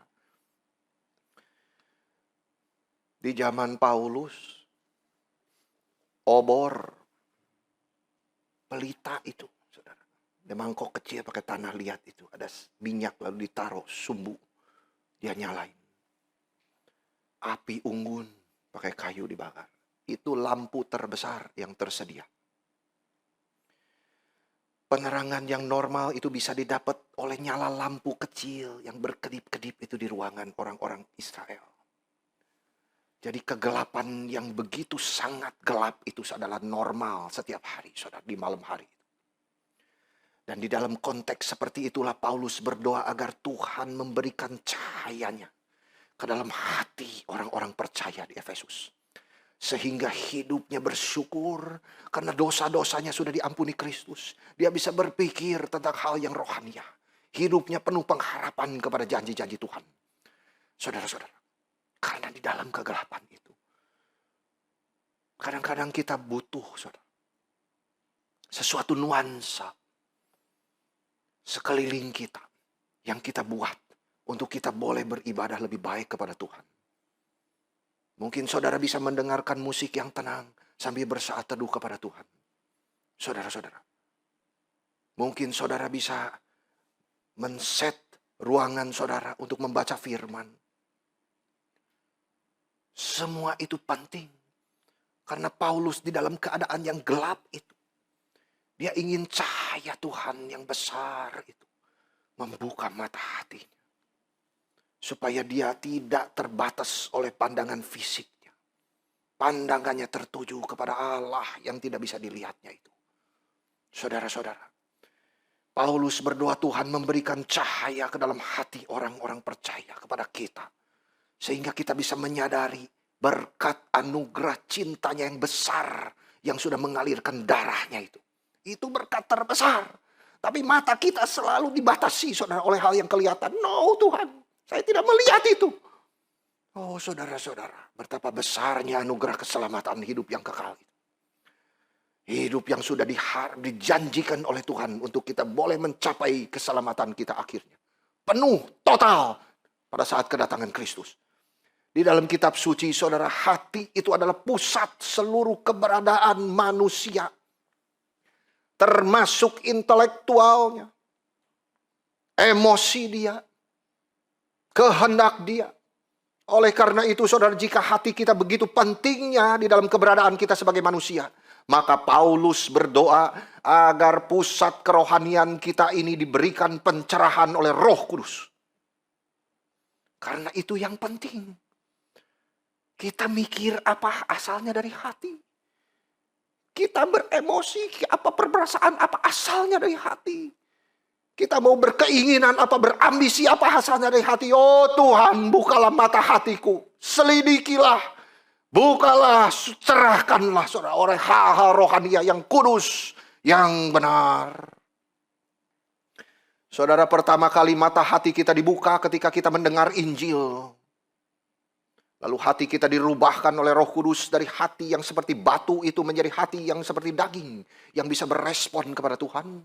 Di zaman Paulus, obor, pelita itu, saudara. Di mangkok kecil pakai tanah liat itu. Ada minyak lalu ditaruh sumbu. Dia nyalain. Api unggun pakai kayu dibakar. Itu lampu terbesar yang tersedia. Penerangan yang normal itu bisa didapat oleh nyala lampu kecil yang berkedip-kedip itu di ruangan orang-orang Israel. Jadi kegelapan yang begitu sangat gelap itu adalah normal setiap hari, saudara, di malam hari. Dan di dalam konteks seperti itulah Paulus berdoa agar Tuhan memberikan cahayanya ke dalam hati orang-orang percaya di Efesus. Sehingga hidupnya bersyukur karena dosa-dosanya sudah diampuni Kristus. Dia bisa berpikir tentang hal yang rohania. Hidupnya penuh pengharapan kepada janji-janji Tuhan. Saudara-saudara, karena di dalam kegelapan itu, kadang-kadang kita butuh, saudara, sesuatu nuansa sekeliling kita yang kita buat untuk kita boleh beribadah lebih baik kepada Tuhan. Mungkin saudara bisa mendengarkan musik yang tenang sambil bersaat teduh kepada Tuhan. Saudara-saudara, mungkin saudara bisa men-set ruangan saudara untuk membaca firman. Semua itu penting. Karena Paulus di dalam keadaan yang gelap itu, dia ingin cahaya Tuhan yang besar itu membuka mata hatinya. Supaya dia tidak terbatas oleh pandangan fisiknya. Pandangannya tertuju kepada Allah yang tidak bisa dilihatnya itu. Saudara-saudara, Paulus berdoa Tuhan memberikan cahaya ke dalam hati orang-orang percaya kepada kita. Sehingga kita bisa menyadari berkat anugerah cintanya yang besar yang sudah mengalirkan darahnya itu. Itu berkat terbesar. Tapi mata kita selalu dibatasi, saudara, oleh hal yang kelihatan. No, Tuhan. Saya tidak melihat itu. Oh, saudara-saudara, betapa besarnya anugerah keselamatan hidup yang kekal. Hidup yang sudah dijanjikan oleh Tuhan untuk kita boleh mencapai keselamatan kita akhirnya. Penuh, total pada saat kedatangan Kristus. Di dalam kitab suci, saudara, hati itu adalah pusat seluruh keberadaan manusia. Termasuk intelektualnya, emosi dia, kehendak dia. Oleh karena itu, saudara, jika hati kita begitu pentingnya di dalam keberadaan kita sebagai manusia, maka Paulus berdoa agar pusat kerohanian kita ini diberikan pencerahan oleh Roh Kudus. Karena itu yang penting. Kita mikir apa asalnya dari hati. Kita beremosi, apa perasaan, apa asalnya dari hati. Kita mau berkeinginan, apa berambisi, apa asalnya dari hati. Oh Tuhan, bukalah mata hatiku. Selidikilah. Bukalah, cerahkanlah saudara oleh hal-hal rohania yang kudus, yang benar. Saudara, pertama kali mata hati kita dibuka ketika kita mendengar Injil. Lalu hati kita dirubahkan oleh Roh Kudus dari hati yang seperti batu itu menjadi hati yang seperti daging. Yang bisa berespon kepada Tuhan.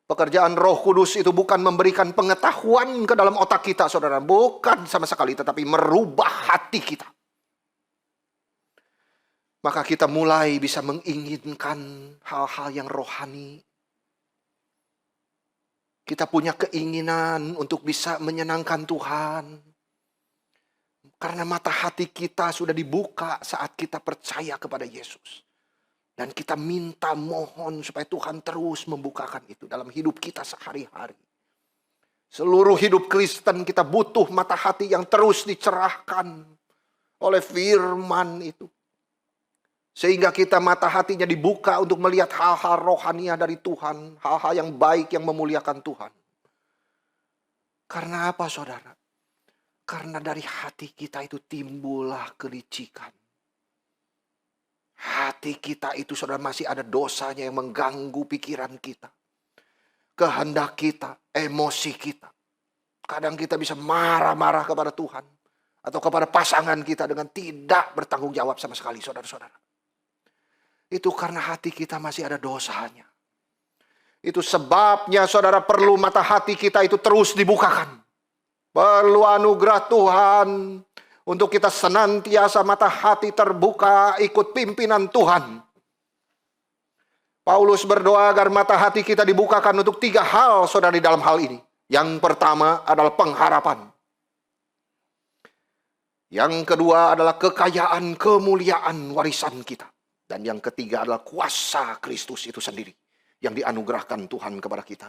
Pekerjaan Roh Kudus itu bukan memberikan pengetahuan ke dalam otak kita, saudara. Bukan sama sekali, tetapi merubah hati kita. Maka kita mulai bisa menginginkan hal-hal yang rohani. Kita punya keinginan untuk bisa menyenangkan Tuhan. Karena mata hati kita sudah dibuka saat kita percaya kepada Yesus. Dan kita minta mohon supaya Tuhan terus membukakan itu dalam hidup kita sehari-hari. Seluruh hidup Kristen kita butuh mata hati yang terus dicerahkan oleh firman itu. Sehingga kita mata hatinya dibuka untuk melihat hal-hal rohaniah dari Tuhan. Hal-hal yang baik yang memuliakan Tuhan. Karena apa saudara? Karena dari hati kita itu timbullah kelicikan. Hati kita itu saudara masih ada dosanya yang mengganggu pikiran kita. Kehendak kita, emosi kita. Kadang kita bisa marah-marah kepada Tuhan. Atau kepada pasangan kita dengan tidak bertanggung jawab sama sekali saudara-saudara. Itu karena hati kita masih ada dosanya. Itu sebabnya saudara perlu mata hati kita itu terus dibukakan. Perlu anugerah Tuhan. Untuk kita senantiasa mata hati terbuka ikut pimpinan Tuhan. Paulus berdoa agar mata hati kita dibukakan untuk 3 hal saudara di dalam hal ini. Yang pertama adalah pengharapan. Yang kedua adalah kekayaan kemuliaan warisan kita. Dan yang ketiga adalah kuasa Kristus itu sendiri. Yang dianugerahkan Tuhan kepada kita.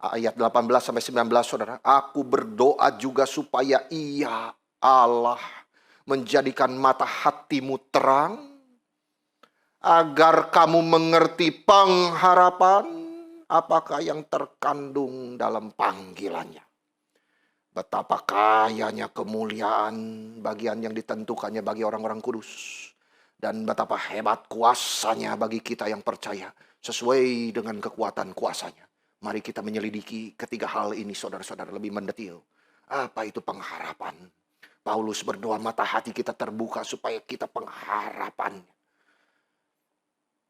Ayat 18-19 saudara. Aku berdoa juga supaya Ia Allah menjadikan mata hatimu terang, agar kamu mengerti pengharapan apakah yang terkandung dalam panggilannya. Betapa kayanya kemuliaan bagian yang ditentukannya bagi orang-orang kudus. Dan betapa hebat kuasanya bagi kita yang percaya sesuai dengan kekuatan kuasanya. Mari kita menyelidiki ketiga hal ini saudara-saudara lebih mendetil. Apa itu pengharapan? Paulus berdoa mata hati kita terbuka supaya kita pengharapan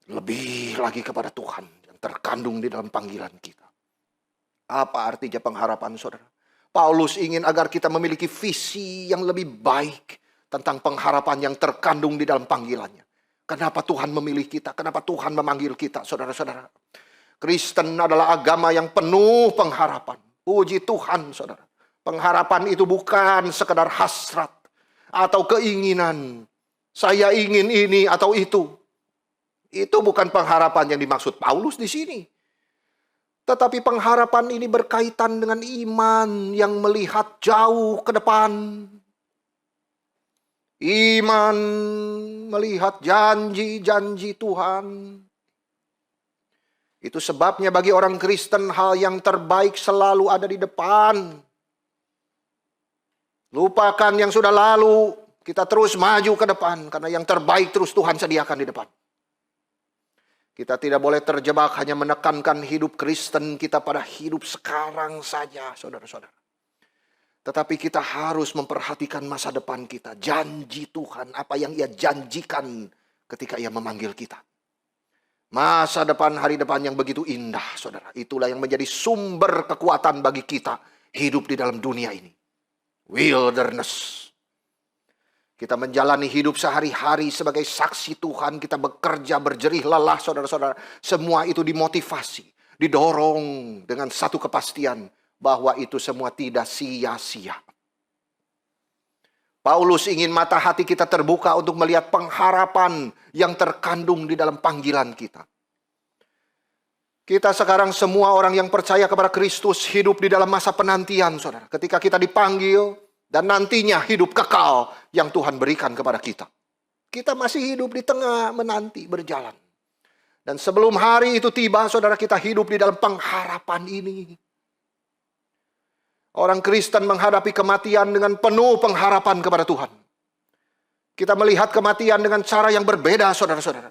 lebih lagi kepada Tuhan yang terkandung di dalam panggilan kita. Apa artinya pengharapan saudara? Paulus ingin agar kita memiliki visi yang lebih baik tentang pengharapan yang terkandung di dalam panggilannya. Kenapa Tuhan memilih kita? Kenapa Tuhan memanggil kita saudara-saudara? Kristen adalah agama yang penuh pengharapan. Puji Tuhan saudara. Pengharapan itu bukan sekedar hasrat atau keinginan. Saya ingin ini atau itu. Itu bukan pengharapan yang dimaksud Paulus di sini. Tetapi pengharapan ini berkaitan dengan iman yang melihat jauh ke depan. Iman melihat janji-janji Tuhan. Itu sebabnya bagi orang Kristen hal yang terbaik selalu ada di depan. Lupakan yang sudah lalu, kita terus maju ke depan. Karena yang terbaik terus Tuhan sediakan di depan. Kita tidak boleh terjebak hanya menekankan hidup Kristen kita pada hidup sekarang saja, saudara-saudara. Tetapi kita harus memperhatikan masa depan kita. Janji Tuhan, apa yang Ia janjikan ketika Ia memanggil kita. Masa depan, hari depan yang begitu indah, saudara. Itulah yang menjadi sumber kekuatan bagi kita hidup di dalam dunia ini. Wilderness. Kita menjalani hidup sehari-hari sebagai saksi Tuhan. Kita bekerja berjerih lelah saudara-saudara. Semua itu dimotivasi. Didorong dengan satu kepastian. Bahwa itu semua tidak sia-sia. Paulus ingin mata hati kita terbuka untuk melihat pengharapan yang terkandung di dalam panggilan kita. Kita sekarang semua orang yang percaya kepada Kristus hidup di dalam masa penantian, saudara. Ketika kita dipanggil dan nantinya hidup kekal yang Tuhan berikan kepada kita. Kita masih hidup di tengah menanti berjalan. Dan sebelum hari itu tiba, saudara, kita hidup di dalam pengharapan ini. Orang Kristen menghadapi kematian dengan penuh pengharapan kepada Tuhan. Kita melihat kematian dengan cara yang berbeda, saudara-saudara.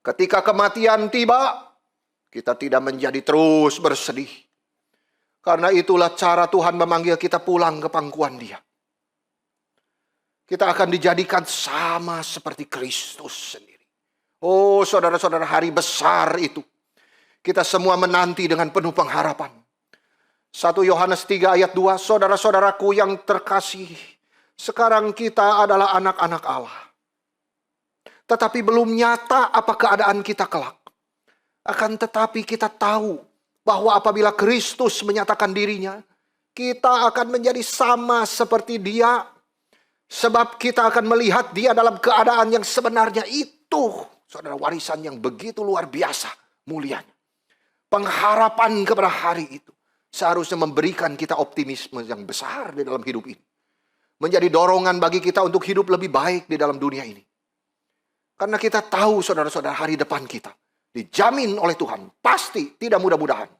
Ketika kematian tiba, kita tidak menjadi terus bersedih. Karena itulah cara Tuhan memanggil kita pulang ke pangkuan Dia. Kita akan dijadikan sama seperti Kristus sendiri. Oh, saudara-saudara, hari besar itu. Kita semua menanti dengan penuh pengharapan. 1 Yohanes 3 ayat 2, saudara-saudaraku yang terkasih, sekarang kita adalah anak-anak Allah. Tetapi belum nyata apa keadaan kita kelak. Akan tetapi kita tahu bahwa apabila Kristus menyatakan dirinya, kita akan menjadi sama seperti Dia. Sebab kita akan melihat Dia dalam keadaan yang sebenarnya itu. Saudara, warisan yang begitu luar biasa mulianya. Pengharapan kepada hari itu seharusnya memberikan kita optimisme yang besar di dalam hidup ini. Menjadi dorongan bagi kita untuk hidup lebih baik di dalam dunia ini. Karena kita tahu saudara-saudara, hari depan kita dijamin oleh Tuhan. Pasti tidak mudah-mudahan.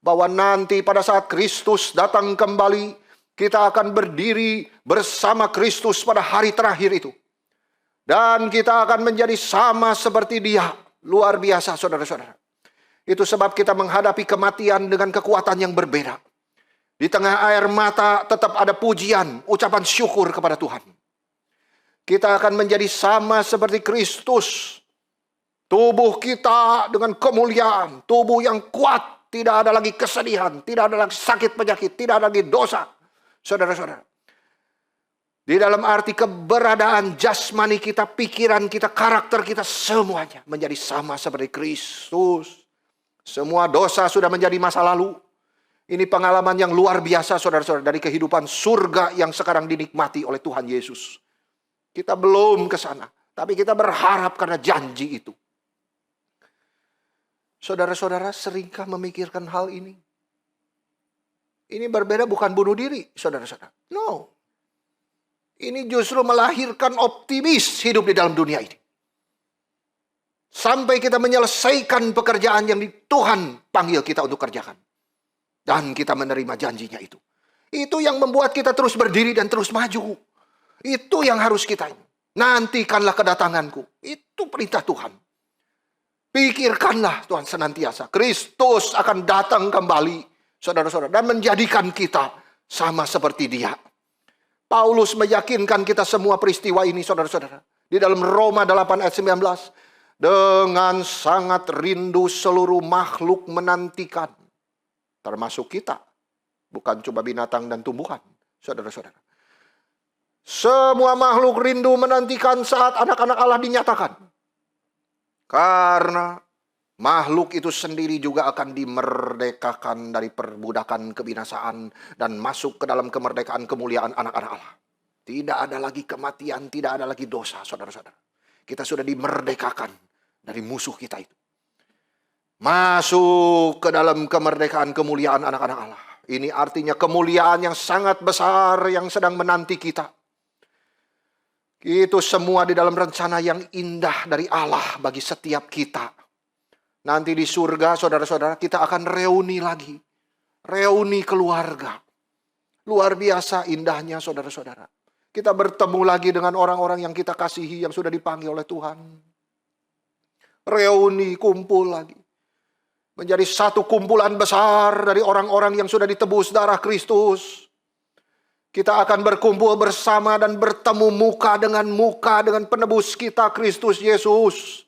Bahwa nanti pada saat Kristus datang kembali, kita akan berdiri bersama Kristus pada hari terakhir itu. Dan kita akan menjadi sama seperti Dia. Luar biasa saudara-saudara. Itu sebab kita menghadapi kematian dengan kekuatan yang berbeda. Di tengah air mata tetap ada pujian, ucapan syukur kepada Tuhan. Kita akan menjadi sama seperti Kristus. Tubuh kita dengan kemuliaan, tubuh yang kuat, tidak ada lagi kesedihan, tidak ada lagi sakit penyakit, tidak ada lagi dosa. Saudara-saudara, di dalam arti keberadaan jasmani kita, pikiran kita, karakter kita, semuanya menjadi sama seperti Kristus. Semua dosa sudah menjadi masa lalu. Ini pengalaman yang luar biasa saudara-saudara dari kehidupan surga yang sekarang dinikmati oleh Tuhan Yesus. Kita belum ke sana, tapi kita berharap karena janji itu. Saudara-saudara, seringkah memikirkan hal ini? Ini berbeda bukan bunuh diri, saudara-saudara. No. Ini justru melahirkan optimis hidup di dalam dunia ini. Sampai kita menyelesaikan pekerjaan yang Tuhan panggil kita untuk kerjakan. Dan kita menerima janjinya itu. Itu yang membuat kita terus berdiri dan terus maju. Itu yang harus kita. Nantikanlah kedatanganku. Itu perintah Tuhan. Pikirkanlah Tuhan senantiasa. Kristus akan datang kembali, saudara-saudara. Dan menjadikan kita sama seperti Dia. Paulus meyakinkan kita semua peristiwa ini, saudara-saudara. Di dalam Roma 8 ayat 19. Dengan sangat rindu seluruh makhluk menantikan. Termasuk kita. Bukan cuma binatang dan tumbuhan, saudara-saudara. Semua makhluk rindu menantikan saat anak-anak Allah dinyatakan. Karena makhluk itu sendiri juga akan dimerdekakan dari perbudakan kebinasaan dan masuk ke dalam kemerdekaan kemuliaan anak-anak Allah. Tidak ada lagi kematian, tidak ada lagi dosa, saudara-saudara. Kita sudah dimerdekakan dari musuh kita itu. Masuk ke dalam kemerdekaan kemuliaan anak-anak Allah. Ini artinya kemuliaan yang sangat besar yang sedang menanti kita. Itu semua di dalam rencana yang indah dari Allah bagi setiap kita. Nanti di surga, saudara-saudara, kita akan reuni lagi. Reuni keluarga. Luar biasa indahnya, saudara-saudara. Kita bertemu lagi dengan orang-orang yang kita kasihi, yang sudah dipanggil oleh Tuhan. Reuni, kumpul lagi. Menjadi satu kumpulan besar dari orang-orang yang sudah ditebus darah Kristus. Kita akan berkumpul bersama dan bertemu muka dengan penebus kita, Kristus Yesus.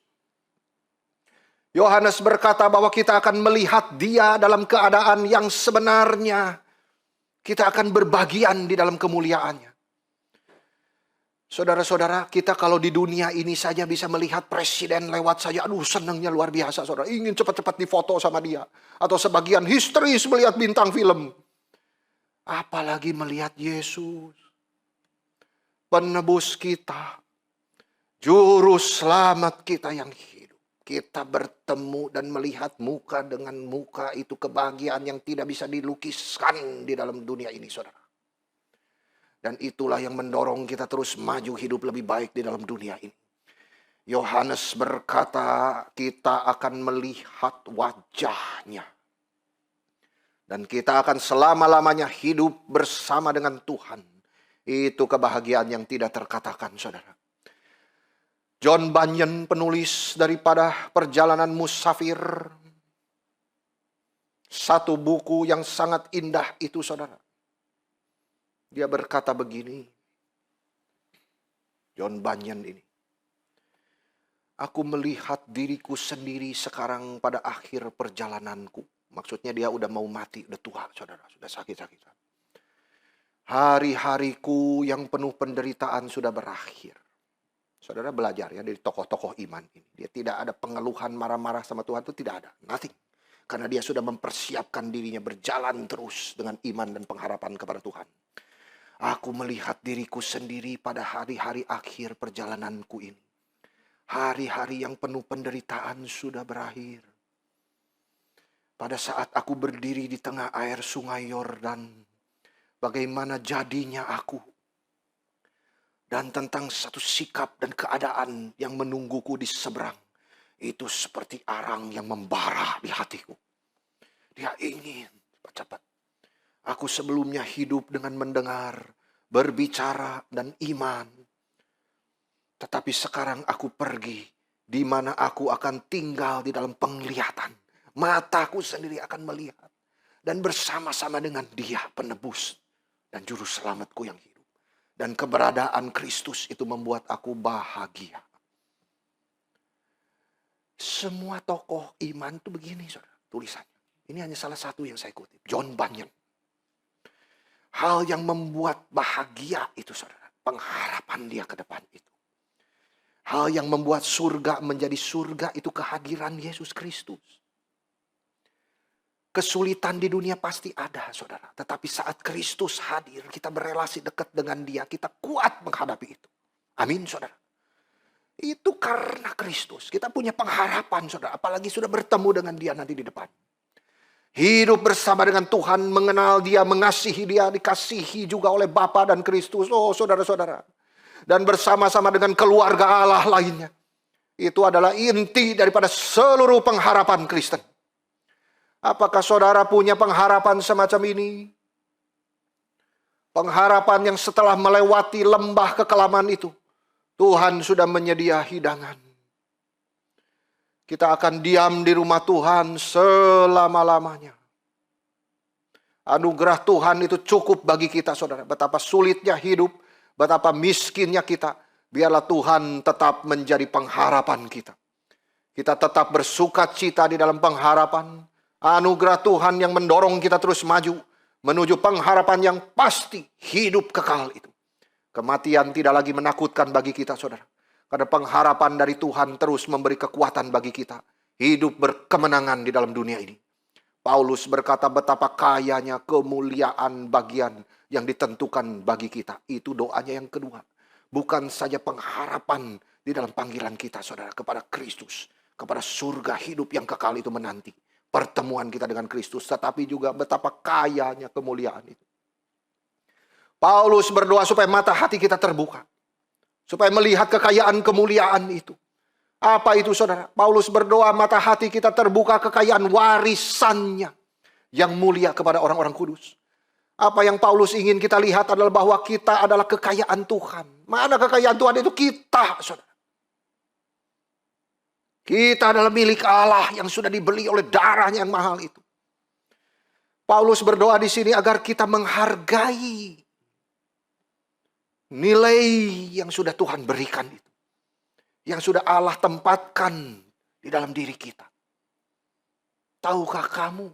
Yohanes berkata bahwa kita akan melihat Dia dalam keadaan yang sebenarnya. Kita akan berbagian di dalam kemuliaannya. Saudara-saudara, kita kalau di dunia ini saja bisa melihat presiden lewat saja. Aduh, senangnya luar biasa, saudara. Ingin cepat-cepat difoto sama dia. Atau sebagian histeris melihat bintang film. Apalagi melihat Yesus. Penebus kita. Juru selamat kita yang hidup. Kita bertemu dan melihat muka dengan muka. Itu kebahagiaan yang tidak bisa dilukiskan di dalam dunia ini, saudara. Dan itulah yang mendorong kita terus maju hidup lebih baik di dalam dunia ini. Yohanes berkata, kita akan melihat wajahnya. Dan kita akan selama-lamanya hidup bersama dengan Tuhan. Itu kebahagiaan yang tidak terkatakan, saudara. John Bunyan, penulis daripada Perjalanan Musafir. Satu buku yang sangat indah itu, saudara. Dia berkata begini, John Bunyan ini. Aku melihat diriku sendiri sekarang pada akhir perjalananku. Maksudnya dia udah mau mati, udah tua, saudara. Sudah sakit-sakitan. Hari-hariku yang penuh penderitaan sudah berakhir. Saudara belajar ya dari tokoh-tokoh iman ini. Dia tidak ada pengeluhan marah-marah sama Tuhan, itu tidak ada. Nothing. Karena dia sudah mempersiapkan dirinya berjalan terus dengan iman dan pengharapan kepada Tuhan. Aku melihat diriku sendiri pada hari-hari akhir perjalananku ini. Hari-hari yang penuh penderitaan sudah berakhir. Pada saat aku berdiri di tengah air sungai Yordan, bagaimana jadinya aku. Dan tentang satu sikap dan keadaan yang menungguku di seberang. Itu seperti arang yang membara di hatiku. Dia ingin cepat. Aku sebelumnya hidup dengan mendengar, berbicara, dan iman. Tetapi sekarang aku pergi, di mana aku akan tinggal di dalam penglihatan. Mataku sendiri akan melihat. Dan bersama-sama dengan Dia penebus dan juru selamatku yang hidup. Dan keberadaan Kristus itu membuat aku bahagia. Semua tokoh iman itu begini, saudara, tulisannya. Ini hanya salah satu yang saya kutip. John Bunyan. Hal yang membuat bahagia itu, saudara, pengharapan dia ke depan itu. Hal yang membuat surga menjadi surga itu kehadiran Yesus Kristus. Kesulitan di dunia pasti ada, saudara. Tetapi saat Kristus hadir, kita berelasi dekat dengan Dia. Kita kuat menghadapi itu. Amin, saudara. Itu karena Kristus. Kita punya pengharapan, saudara. Apalagi sudah bertemu dengan Dia nanti di depan. Hidup bersama dengan Tuhan, mengenal Dia, mengasihi Dia, dikasihi juga oleh Bapa dan Kristus. Oh, saudara-saudara. Dan bersama-sama dengan keluarga Allah lainnya. Itu adalah inti daripada seluruh pengharapan Kristen. Apakah saudara punya pengharapan semacam ini? Pengharapan yang setelah melewati lembah kekelaman itu, Tuhan sudah menyedia hidangan. Kita akan diam di rumah Tuhan selama-lamanya. Anugerah Tuhan itu cukup bagi kita, saudara. Betapa sulitnya hidup, betapa miskinnya kita. Biarlah Tuhan tetap menjadi pengharapan kita. Kita tetap bersukacita di dalam pengharapan. Anugerah Tuhan yang mendorong kita terus maju menuju pengharapan yang pasti, hidup kekal itu. Kematian tidak lagi menakutkan bagi kita, saudara. Karena pengharapan dari Tuhan terus memberi kekuatan bagi kita. Hidup berkemenangan di dalam dunia ini. Paulus berkata betapa kayanya kemuliaan bagian yang ditentukan bagi kita. Itu doanya yang kedua. Bukan saja pengharapan di dalam panggilan kita, saudara, kepada Kristus. Kepada surga hidup yang kekal itu menanti. Pertemuan kita dengan Kristus, tetapi juga betapa kayanya kemuliaan itu. Paulus berdoa supaya mata hati kita terbuka. Supaya melihat kekayaan kemuliaan itu. Apa itu, saudara? Paulus berdoa mata hati kita terbuka kekayaan warisannya yang mulia kepada orang-orang kudus. Apa yang Paulus ingin kita lihat adalah bahwa kita adalah kekayaan Tuhan. Mana kekayaan Tuhan itu? Kita, saudara. Kita adalah milik Allah yang sudah dibeli oleh darahnya yang mahal itu. Paulus berdoa di sini agar kita menghargai nilai yang sudah Tuhan berikan itu. Yang sudah Allah tempatkan di dalam diri kita. Tahukah kamu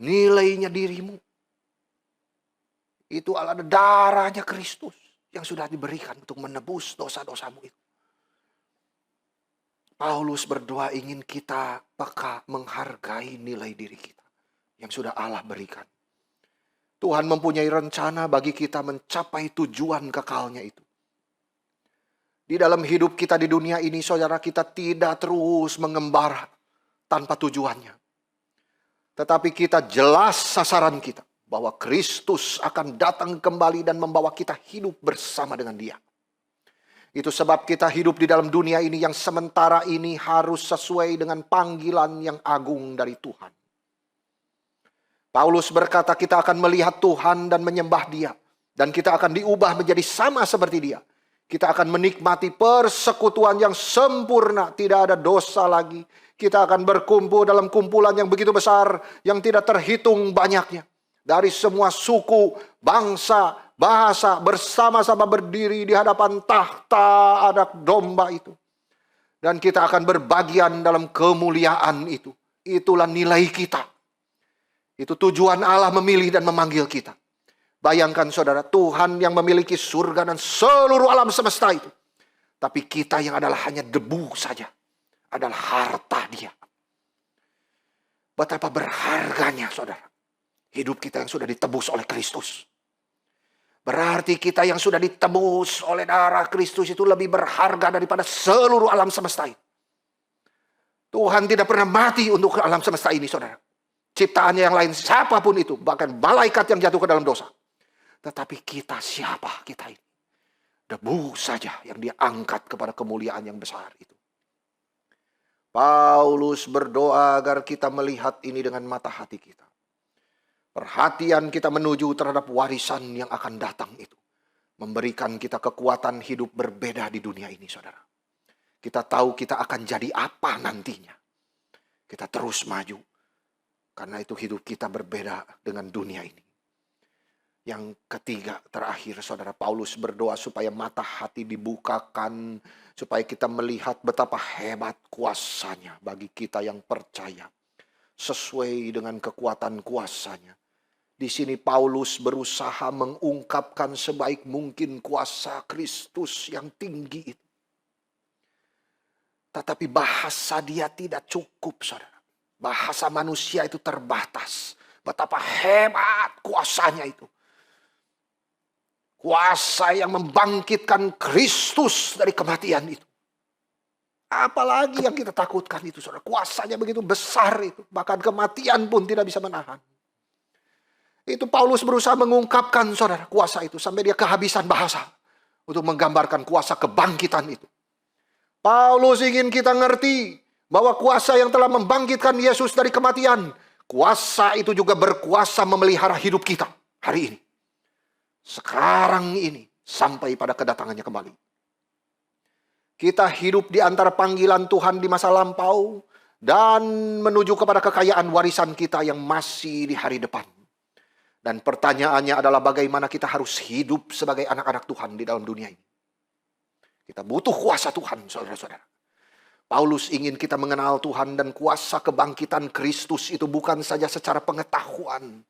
nilainya dirimu? Itu adalah darahnya Kristus yang sudah diberikan untuk menebus dosa-dosamu itu. Paulus berdoa ingin kita peka menghargai nilai diri kita yang sudah Allah berikan. Tuhan mempunyai rencana bagi kita mencapai tujuan kekalnya itu. Di dalam hidup kita di dunia ini, saudara, kita tidak terus mengembara tanpa tujuannya. Tetapi kita jelas sasaran kita, bahwa Kristus akan datang kembali dan membawa kita hidup bersama dengan Dia. Itu sebab kita hidup di dalam dunia ini yang sementara ini harus sesuai dengan panggilan yang agung dari Tuhan. Paulus berkata kita akan melihat Tuhan dan menyembah Dia. Dan kita akan diubah menjadi sama seperti Dia. Kita akan menikmati persekutuan yang sempurna, tidak ada dosa lagi. Kita akan berkumpul dalam kumpulan yang begitu besar, yang tidak terhitung banyaknya. Dari semua suku, bangsa, bahasa, bersama-sama berdiri di hadapan tahta anak domba itu. Dan kita akan berbagian dalam kemuliaan itu. Itulah nilai kita. Itu tujuan Allah memilih dan memanggil kita. Bayangkan, saudara, Tuhan yang memiliki surga dan seluruh alam semesta itu. Tapi kita yang adalah hanya debu saja. Adalah harta Dia. Betapa berharganya, saudara. Hidup kita yang sudah ditebus oleh Kristus. Berarti kita yang sudah ditebus oleh darah Kristus itu lebih berharga daripada seluruh alam semesta ini. Tuhan tidak pernah mati untuk alam semesta ini, saudara. Ciptaannya yang lain, siapapun itu, bahkan malaikat yang jatuh ke dalam dosa. Tetapi kita siapa kita ini? Debu saja yang dia angkat kepada kemuliaan yang besar itu. Paulus berdoa agar kita melihat ini dengan mata hati kita. Perhatian kita menuju terhadap warisan yang akan datang itu. Memberikan kita kekuatan hidup berbeda di dunia ini, saudara. Kita tahu kita akan jadi apa nantinya. Kita terus maju. Karena itu hidup kita berbeda dengan dunia ini. Yang ketiga, terakhir, saudara, Paulus berdoa supaya mata hati dibukakan. Supaya kita melihat betapa hebat kuasanya bagi kita yang percaya. Sesuai dengan kekuatan kuasanya. Di sini Paulus berusaha mengungkapkan sebaik mungkin kuasa Kristus yang tinggi itu. Tetapi bahasa dia tidak cukup, saudara. Bahasa manusia itu terbatas. Betapa hebat kuasanya itu. Kuasa yang membangkitkan Kristus dari kematian itu. Apalagi yang kita takutkan itu, saudara. Kuasanya begitu besar itu. Bahkan kematian pun tidak bisa menahan. Itu Paulus berusaha mengungkapkan, saudara, kuasa itu. Sampai dia kehabisan bahasa. Untuk menggambarkan kuasa kebangkitan itu. Paulus ingin kita ngerti bahwa kuasa yang telah membangkitkan Yesus dari kematian. Kuasa itu juga berkuasa memelihara hidup kita hari ini. Sekarang ini sampai pada kedatangannya kembali. Kita hidup di antara panggilan Tuhan di masa lampau dan menuju kepada kekayaan warisan kita yang masih di hari depan. Dan pertanyaannya adalah bagaimana kita harus hidup sebagai anak-anak Tuhan di dalam dunia ini. Kita butuh kuasa Tuhan, saudara-saudara. Paulus ingin kita mengenal Tuhan dan kuasa kebangkitan Kristus itu bukan saja secara pengetahuan.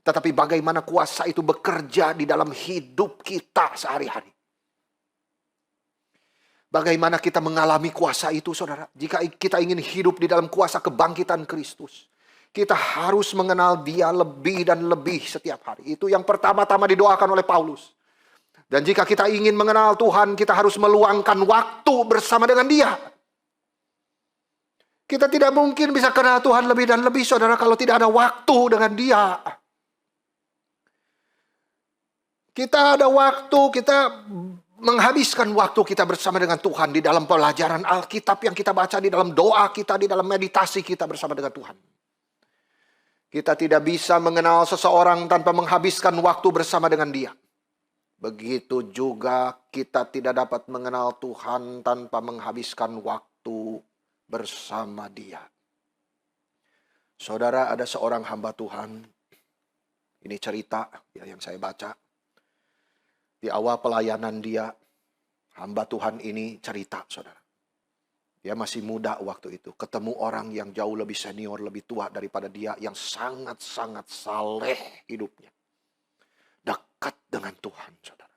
Tetapi bagaimana kuasa itu bekerja di dalam hidup kita sehari-hari. Bagaimana kita mengalami kuasa itu, saudara? Jika kita ingin hidup di dalam kuasa kebangkitan Kristus, kita harus mengenal Dia lebih dan lebih setiap hari. Itu yang pertama-tama didoakan oleh Paulus. Dan jika kita ingin mengenal Tuhan, kita harus meluangkan waktu bersama dengan Dia. Kita tidak mungkin bisa kenal Tuhan lebih dan lebih, saudara, kalau tidak ada waktu dengan Dia. Kita ada waktu, kita menghabiskan waktu kita bersama dengan Tuhan di dalam pelajaran Alkitab yang kita baca, di dalam doa kita, di dalam meditasi kita bersama dengan Tuhan. Kita tidak bisa mengenal seseorang tanpa menghabiskan waktu bersama dengan Dia. Begitu juga kita tidak dapat mengenal Tuhan tanpa menghabiskan waktu bersama Dia. Saudara, ada seorang hamba Tuhan. Ini cerita yang saya baca. Di awal pelayanan dia, hamba Tuhan ini cerita, saudara. Dia masih muda waktu itu. Ketemu orang yang jauh lebih senior, lebih tua daripada dia. Yang sangat-sangat saleh hidupnya. Dekat dengan Tuhan, saudara.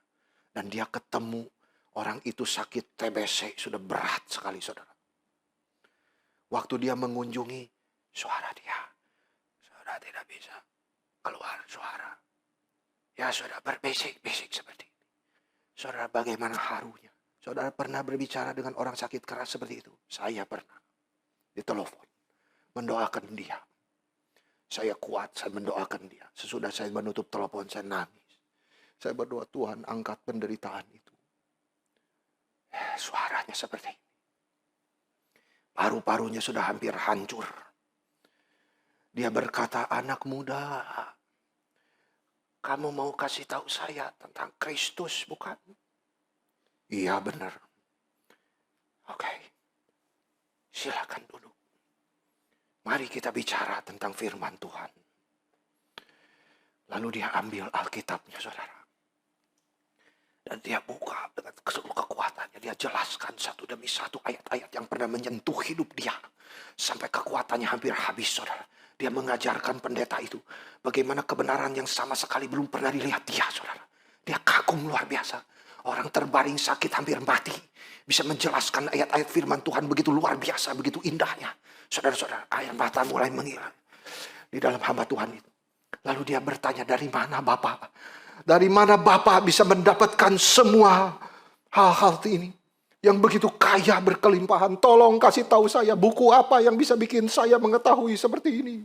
Dan dia ketemu orang itu sakit TBC. Sudah berat sekali, saudara. Waktu dia mengunjungi, suara dia. Saudara tidak bisa keluar suara. Ya saudara, berbisik-bisik seperti ini. Saudara, bagaimana harunya. Saudara pernah berbicara dengan orang sakit keras seperti itu? Saya pernah. Ditelepon. Mendoakan dia. Saya kuat, saya mendoakan dia. Sesudah saya menutup telepon, saya nangis. Saya berdoa, Tuhan angkat penderitaan itu. Suaranya seperti ini. Paru-parunya sudah hampir hancur. Dia berkata, anak muda, kamu mau kasih tahu saya tentang Kristus, bukan? Iya, benar. Oke. Silakan dulu. Mari kita bicara tentang firman Tuhan. Lalu dia ambil Alkitabnya, saudara. Dan dia buka dengan seluruh kekuatannya. Dia jelaskan satu demi satu ayat-ayat yang pernah menyentuh hidup dia. Sampai kekuatannya hampir habis, saudara. Dia mengajarkan pendeta itu bagaimana kebenaran yang sama sekali belum pernah dilihat dia, saudara. Dia kagum luar biasa. Orang terbaring sakit hampir mati bisa menjelaskan ayat-ayat firman Tuhan begitu luar biasa, begitu indahnya. Saudara-saudara, air mata mulai mengilang di dalam hamba Tuhan itu. Lalu dia bertanya, dari mana Bapak Dari mana Bapa bisa mendapatkan semua hal-hal ini yang begitu kaya berkelimpahan? Tolong kasih tahu saya, buku apa yang bisa bikin saya mengetahui seperti ini?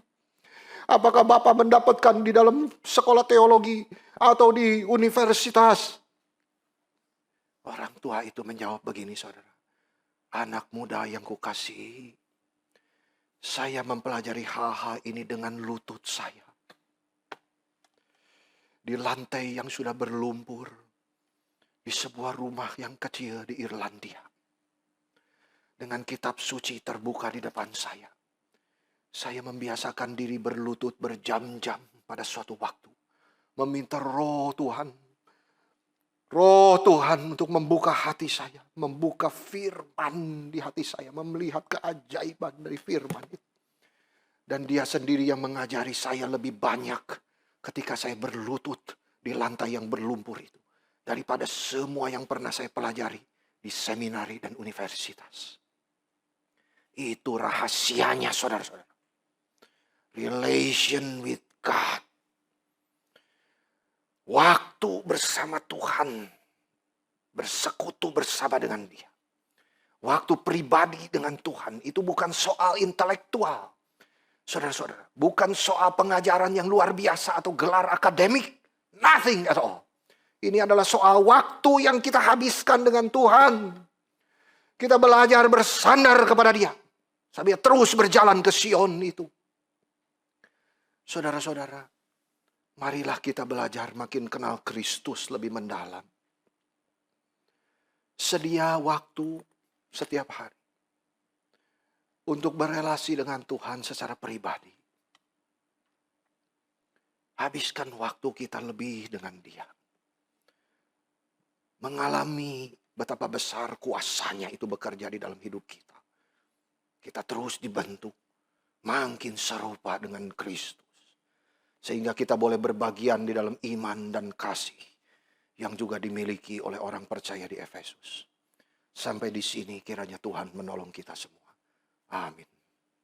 Apakah Bapak mendapatkan di dalam sekolah teologi atau di universitas? Orang tua itu menjawab begini, saudara. Anak muda yang kukasihi, saya mempelajari hal-hal ini dengan lutut saya. Di lantai yang sudah berlumpur, di sebuah rumah yang kecil di Irlandia. Dengan kitab suci terbuka di depan saya. Saya membiasakan diri berlutut berjam-jam pada suatu waktu. Meminta roh Tuhan untuk membuka hati saya. Membuka firman di hati saya. Melihat keajaiban dari firman itu. Dan dia sendiri yang mengajari saya lebih banyak ketika saya berlutut di lantai yang berlumpur itu. Daripada semua yang pernah saya pelajari di seminari dan universitas. Itu rahasianya, saudara-saudara. Relation with God. Waktu bersama Tuhan. Bersekutu bersama dengan Dia. Waktu pribadi dengan Tuhan. Itu bukan soal intelektual. Saudara-saudara. Bukan soal pengajaran yang luar biasa atau gelar akademik. Nothing at all. Ini adalah soal waktu yang kita habiskan dengan Tuhan. Kita belajar bersandar kepada Dia. Sambil terus berjalan ke Sion itu. Saudara-saudara, marilah kita belajar makin kenal Kristus lebih mendalam. Sedia waktu setiap hari. Untuk berelasi dengan Tuhan secara pribadi. Habiskan waktu kita lebih dengan Dia. Mengalami betapa besar kuasanya itu bekerja di dalam hidup kita. Kita terus dibentuk makin serupa dengan Kristus. Sehingga kita boleh berbagian di dalam iman dan kasih yang juga dimiliki oleh orang percaya di Efesus. Sampai di sini kiranya Tuhan menolong kita semua. Amin.